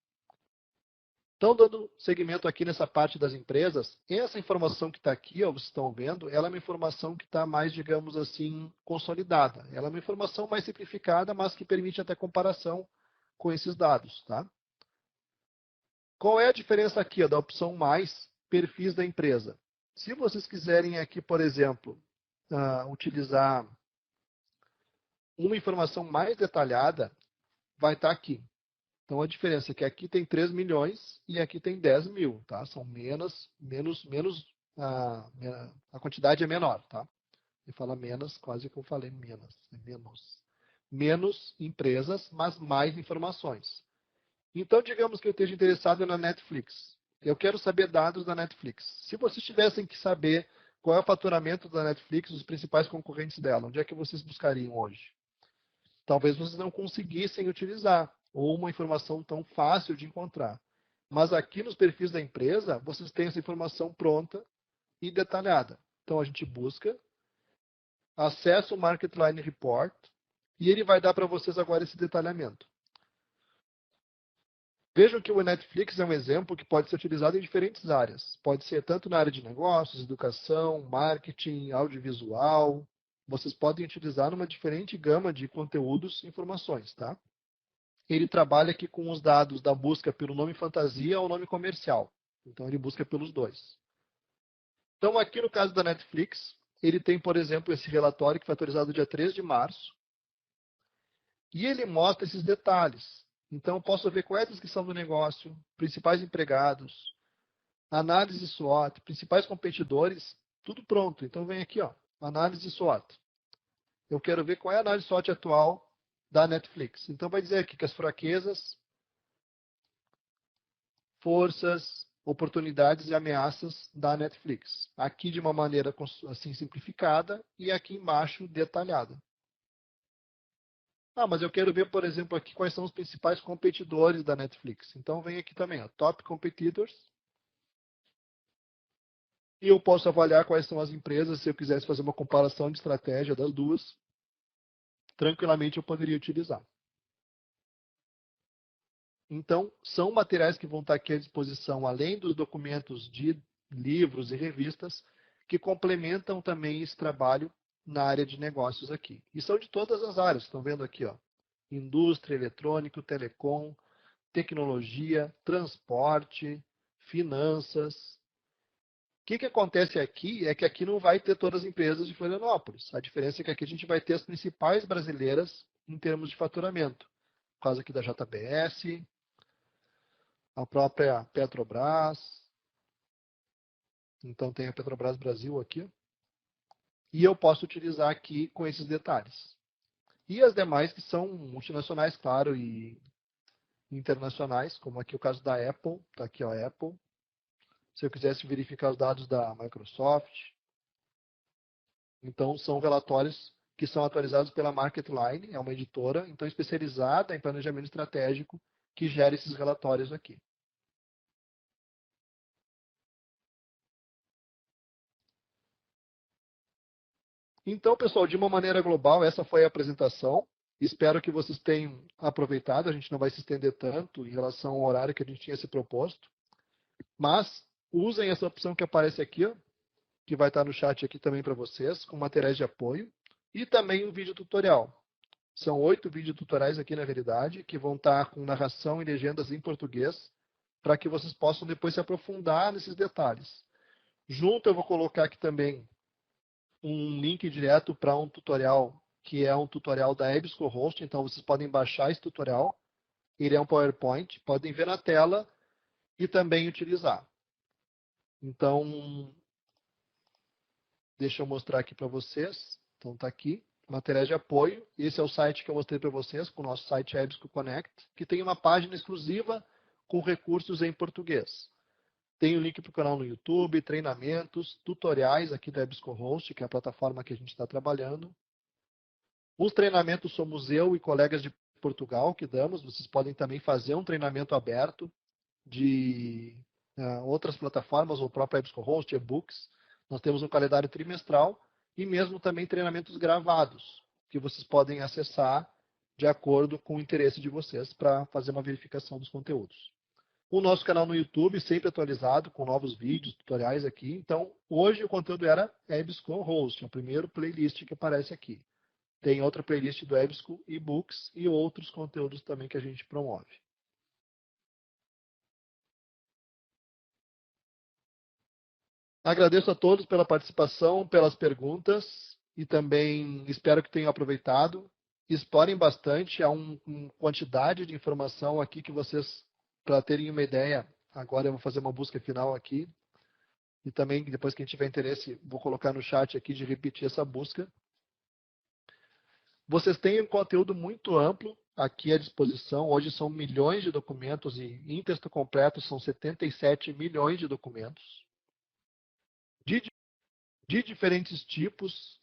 Então, dando segmento aqui nessa parte das empresas, essa informação que está aqui, ó, vocês estão vendo, ela é uma informação que está mais, digamos assim, consolidada. Ela é uma informação mais simplificada, mas que permite até comparação com esses dados. Tá? Qual é a diferença aqui ó, da opção mais perfis da empresa? Se vocês quiserem aqui, por exemplo, utilizar uma informação mais detalhada, vai estar aqui. Então, a diferença é que aqui tem 3 milhões e aqui tem 10 mil, tá? São a quantidade é menor, tá? E fala menos, quase que eu falei menos, menos. Menos empresas, mas mais informações. Então, digamos que eu esteja interessado na Netflix. Eu quero saber dados da Netflix. Se vocês tivessem que saber qual é o faturamento da Netflix, os principais concorrentes dela, onde é que vocês buscariam hoje? Talvez vocês não conseguissem utilizar, ou uma informação tão fácil de encontrar. Mas aqui nos perfis da empresa, vocês têm essa informação pronta e detalhada. Então a gente busca, acessa o Market Line Report, e ele vai dar para vocês agora esse detalhamento. Vejam que o Netflix é um exemplo que pode ser utilizado em diferentes áreas. Pode ser tanto na área de negócios, educação, marketing, audiovisual. Vocês podem utilizar uma diferente gama de conteúdos e informações, tá? Ele trabalha aqui com os dados da busca pelo nome fantasia ou nome comercial. Então, ele busca pelos dois. Então, aqui no caso da Netflix, ele tem, por exemplo, esse relatório que foi atualizado dia 3 de março. E ele mostra esses detalhes. Então, eu posso ver qual é a descrição do negócio, principais empregados, análise SWOT, principais competidores, tudo pronto. Então, vem aqui, ó, análise SWOT. Eu quero ver qual é a análise SWOT atual da Netflix. Então, vai dizer aqui que as fraquezas, forças, oportunidades e ameaças da Netflix. Aqui de uma maneira assim simplificada e aqui embaixo detalhada. Mas eu quero ver, por exemplo, aqui quais são os principais competidores da Netflix. Então vem aqui também, ó, Top Competitors. E eu posso avaliar quais são as empresas, se eu quisesse fazer uma comparação de estratégia das duas, tranquilamente eu poderia utilizar. Então, são materiais que vão estar aqui à disposição, além dos documentos de livros e revistas, que complementam também esse trabalho na área de negócios aqui. E são de todas as áreas, estão vendo aqui, ó. Indústria, eletrônico, telecom, tecnologia, transporte, finanças. O que acontece aqui é que aqui não vai ter todas as empresas de Florianópolis. A diferença é que aqui a gente vai ter as principais brasileiras em termos de faturamento. Por causa aqui da JBS, a própria Petrobras. Então tem a Petrobras Brasil aqui. E eu posso utilizar aqui com esses detalhes. E as demais que são multinacionais, claro, e internacionais, como aqui o caso da Apple. Está aqui, ó, Apple. Se eu quisesse verificar os dados da Microsoft. Então, são relatórios que são atualizados pela Marketline, é uma editora, então especializada em planejamento estratégico, que gera esses relatórios aqui. Então, pessoal, de uma maneira global, essa foi a apresentação. Espero que vocês tenham aproveitado. A gente não vai se estender tanto em relação ao horário que a gente tinha se proposto. Mas usem essa opção que aparece aqui, ó, que vai estar no chat aqui também para vocês, com materiais de apoio. E também um vídeo tutorial. São 8 vídeos tutoriais aqui, na realidade, que vão estar com narração e legendas em português, para que vocês possam depois se aprofundar nesses detalhes. Junto eu vou colocar aqui também um link direto para um tutorial, que é um tutorial da EBSCOhost, então vocês podem baixar esse tutorial, ele é um PowerPoint, podem ver na tela e também utilizar. Então, deixa eu mostrar aqui para vocês. Então está aqui, materiais de apoio. Esse é o site que eu mostrei para vocês, com o nosso site EBSCO Connect, que tem uma página exclusiva com recursos em português. Tem o link para o canal no YouTube, treinamentos, tutoriais aqui da EBSCOhost, que é a plataforma que a gente está trabalhando. Os treinamentos somos eu e colegas de Portugal que damos. Vocês podem também fazer um treinamento aberto de outras plataformas, ou própria EBSCOhost, e-books. Nós temos um calendário trimestral e mesmo também treinamentos gravados, que vocês podem acessar de acordo com o interesse de vocês para fazer uma verificação dos conteúdos. O nosso canal no YouTube sempre atualizado, com novos vídeos, tutoriais aqui. Então, hoje o conteúdo era EBSCOhost, o primeiro playlist que aparece aqui. Tem outra playlist do EBSCO, e-books e outros conteúdos também que a gente promove. Agradeço a todos pela participação, pelas perguntas e também espero que tenham aproveitado. Explorem bastante, há uma quantidade de informação aqui que vocês, para terem uma ideia, agora eu vou fazer uma busca final aqui. E também, depois que tiver interesse, vou colocar no chat aqui de repetir essa busca. Vocês têm um conteúdo muito amplo aqui à disposição. Hoje são milhões de documentos e em texto completo são 77 milhões de documentos. De diferentes tipos.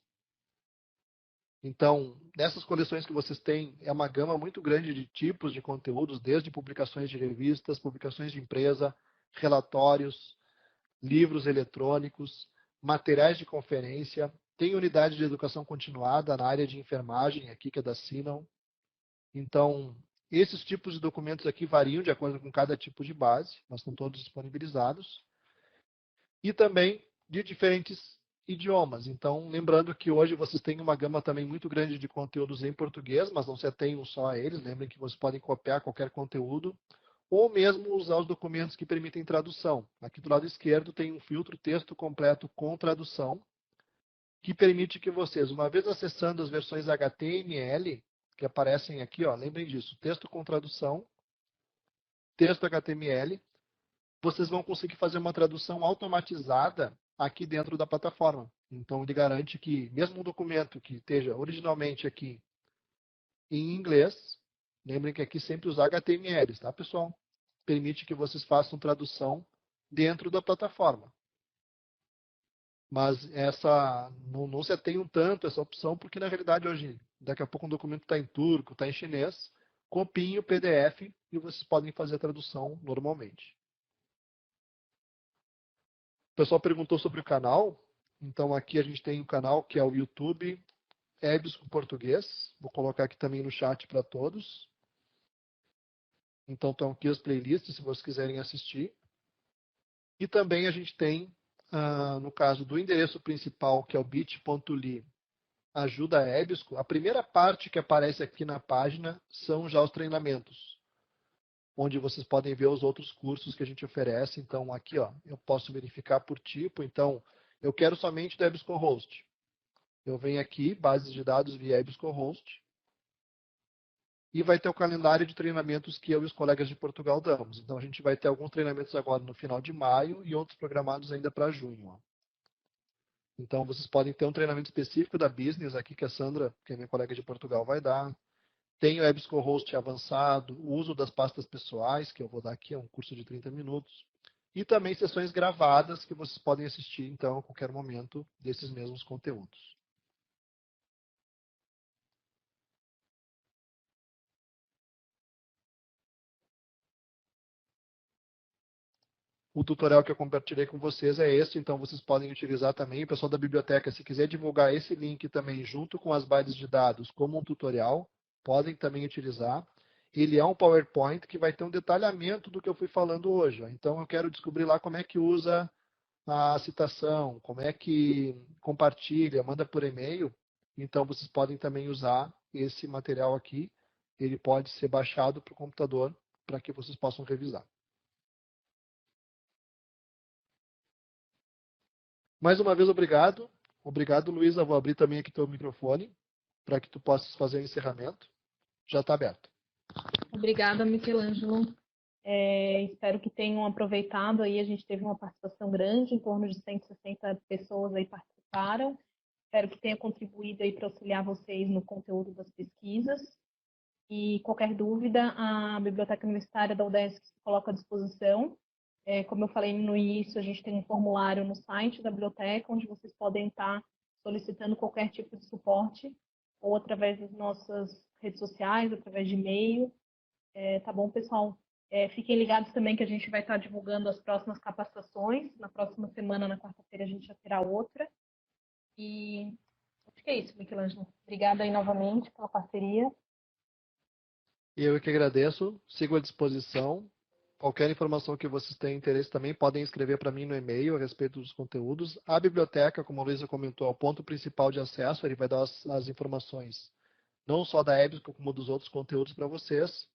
Então, nessas coleções que vocês têm, é uma gama muito grande de tipos de conteúdos, desde publicações de revistas, publicações de empresa, relatórios, livros eletrônicos, materiais de conferência. Tem unidade de educação continuada na área de enfermagem, aqui que é da Sinon. Então, esses tipos de documentos aqui variam de acordo com cada tipo de base, mas estão todos disponibilizados. E também de diferentes idiomas. Então, lembrando que hoje vocês têm uma gama também muito grande de conteúdos em português, mas não se atenham só a eles. Lembrem que vocês podem copiar qualquer conteúdo ou mesmo usar os documentos que permitem tradução. Aqui do lado esquerdo tem um filtro texto completo com tradução, que permite que vocês, uma vez acessando as versões HTML, que aparecem aqui, ó, lembrem disso, texto com tradução, texto HTML, vocês vão conseguir fazer uma tradução automatizada aqui dentro da plataforma. Então, ele garante que, mesmo um documento que esteja originalmente aqui em inglês, lembrem que aqui sempre os HTMLs, tá, pessoal? Permite que vocês façam tradução dentro da plataforma. Mas não se atém tanto essa opção, porque na realidade hoje, daqui a pouco um documento está em turco, está em chinês, copiem o PDF e vocês podem fazer a tradução normalmente. O pessoal perguntou sobre o canal. Então aqui a gente tem o canal que é o YouTube EBSCO Português. Vou colocar aqui também no chat para todos. Então estão aqui as playlists, se vocês quiserem assistir. E também a gente tem, no caso do endereço principal, que é o bit.ly ajuda a EBSCO, a primeira parte que aparece aqui na página são já os treinamentos, onde vocês podem ver os outros cursos que a gente oferece. Então aqui, ó, eu posso verificar por tipo. Então, eu quero somente do EBSCOhost. Eu venho aqui, bases de dados via EBSCOhost, e vai ter o calendário de treinamentos que eu e os colegas de Portugal damos. Então, a gente vai ter alguns treinamentos agora no final de maio e outros programados ainda para junho. Ó. Então, vocês podem ter um treinamento específico da Business aqui, que a Sandra, que é minha colega de Portugal, vai dar. Tem o EBSCOhost avançado, o uso das pastas pessoais, que eu vou dar aqui, é um curso de 30 minutos. E também sessões gravadas que vocês podem assistir, então, a qualquer momento, desses mesmos conteúdos. O tutorial que eu compartilhei com vocês é esse, então vocês podem utilizar também. O pessoal da biblioteca, se quiser divulgar esse link também junto com as bases de dados como um tutorial, podem também utilizar. Ele é um PowerPoint que vai ter um detalhamento do que eu fui falando hoje. Ó. Então eu quero descobrir lá como é que usa a citação, como é que compartilha, manda por e-mail. Então vocês podem também usar esse material aqui. Ele pode ser baixado para o computador para que vocês possam revisar. Mais uma vez, obrigado. Obrigado, Luísa. Vou abrir também aqui teu microfone para que tu possas fazer o encerramento. Já está aberto. Obrigada, Michelangelo. Espero que tenham aproveitado aí. A gente teve uma participação grande, em torno de 160 pessoas aí participaram. Espero que tenha contribuído aí para auxiliar vocês no conteúdo das pesquisas. E qualquer dúvida, a Biblioteca Universitária da UDESC se coloca à disposição. Como eu falei no início, a gente tem um formulário no site da biblioteca, onde vocês podem estar solicitando qualquer tipo de suporte, ou através das nossas redes sociais, através de e-mail. Tá bom, pessoal? Fiquem ligados também que a gente vai estar divulgando as próximas capacitações. Na próxima semana, na quarta-feira, a gente já terá outra. E acho que é isso, Michelangelo. Obrigada aí novamente pela parceria. E eu que agradeço. Sigo à disposição. Qualquer informação que vocês tenham interesse também podem escrever para mim no e-mail a respeito dos conteúdos. A biblioteca, como a Luísa comentou, é o ponto principal de acesso. Ele vai dar as informações não só da EBSCO, como dos outros conteúdos para vocês.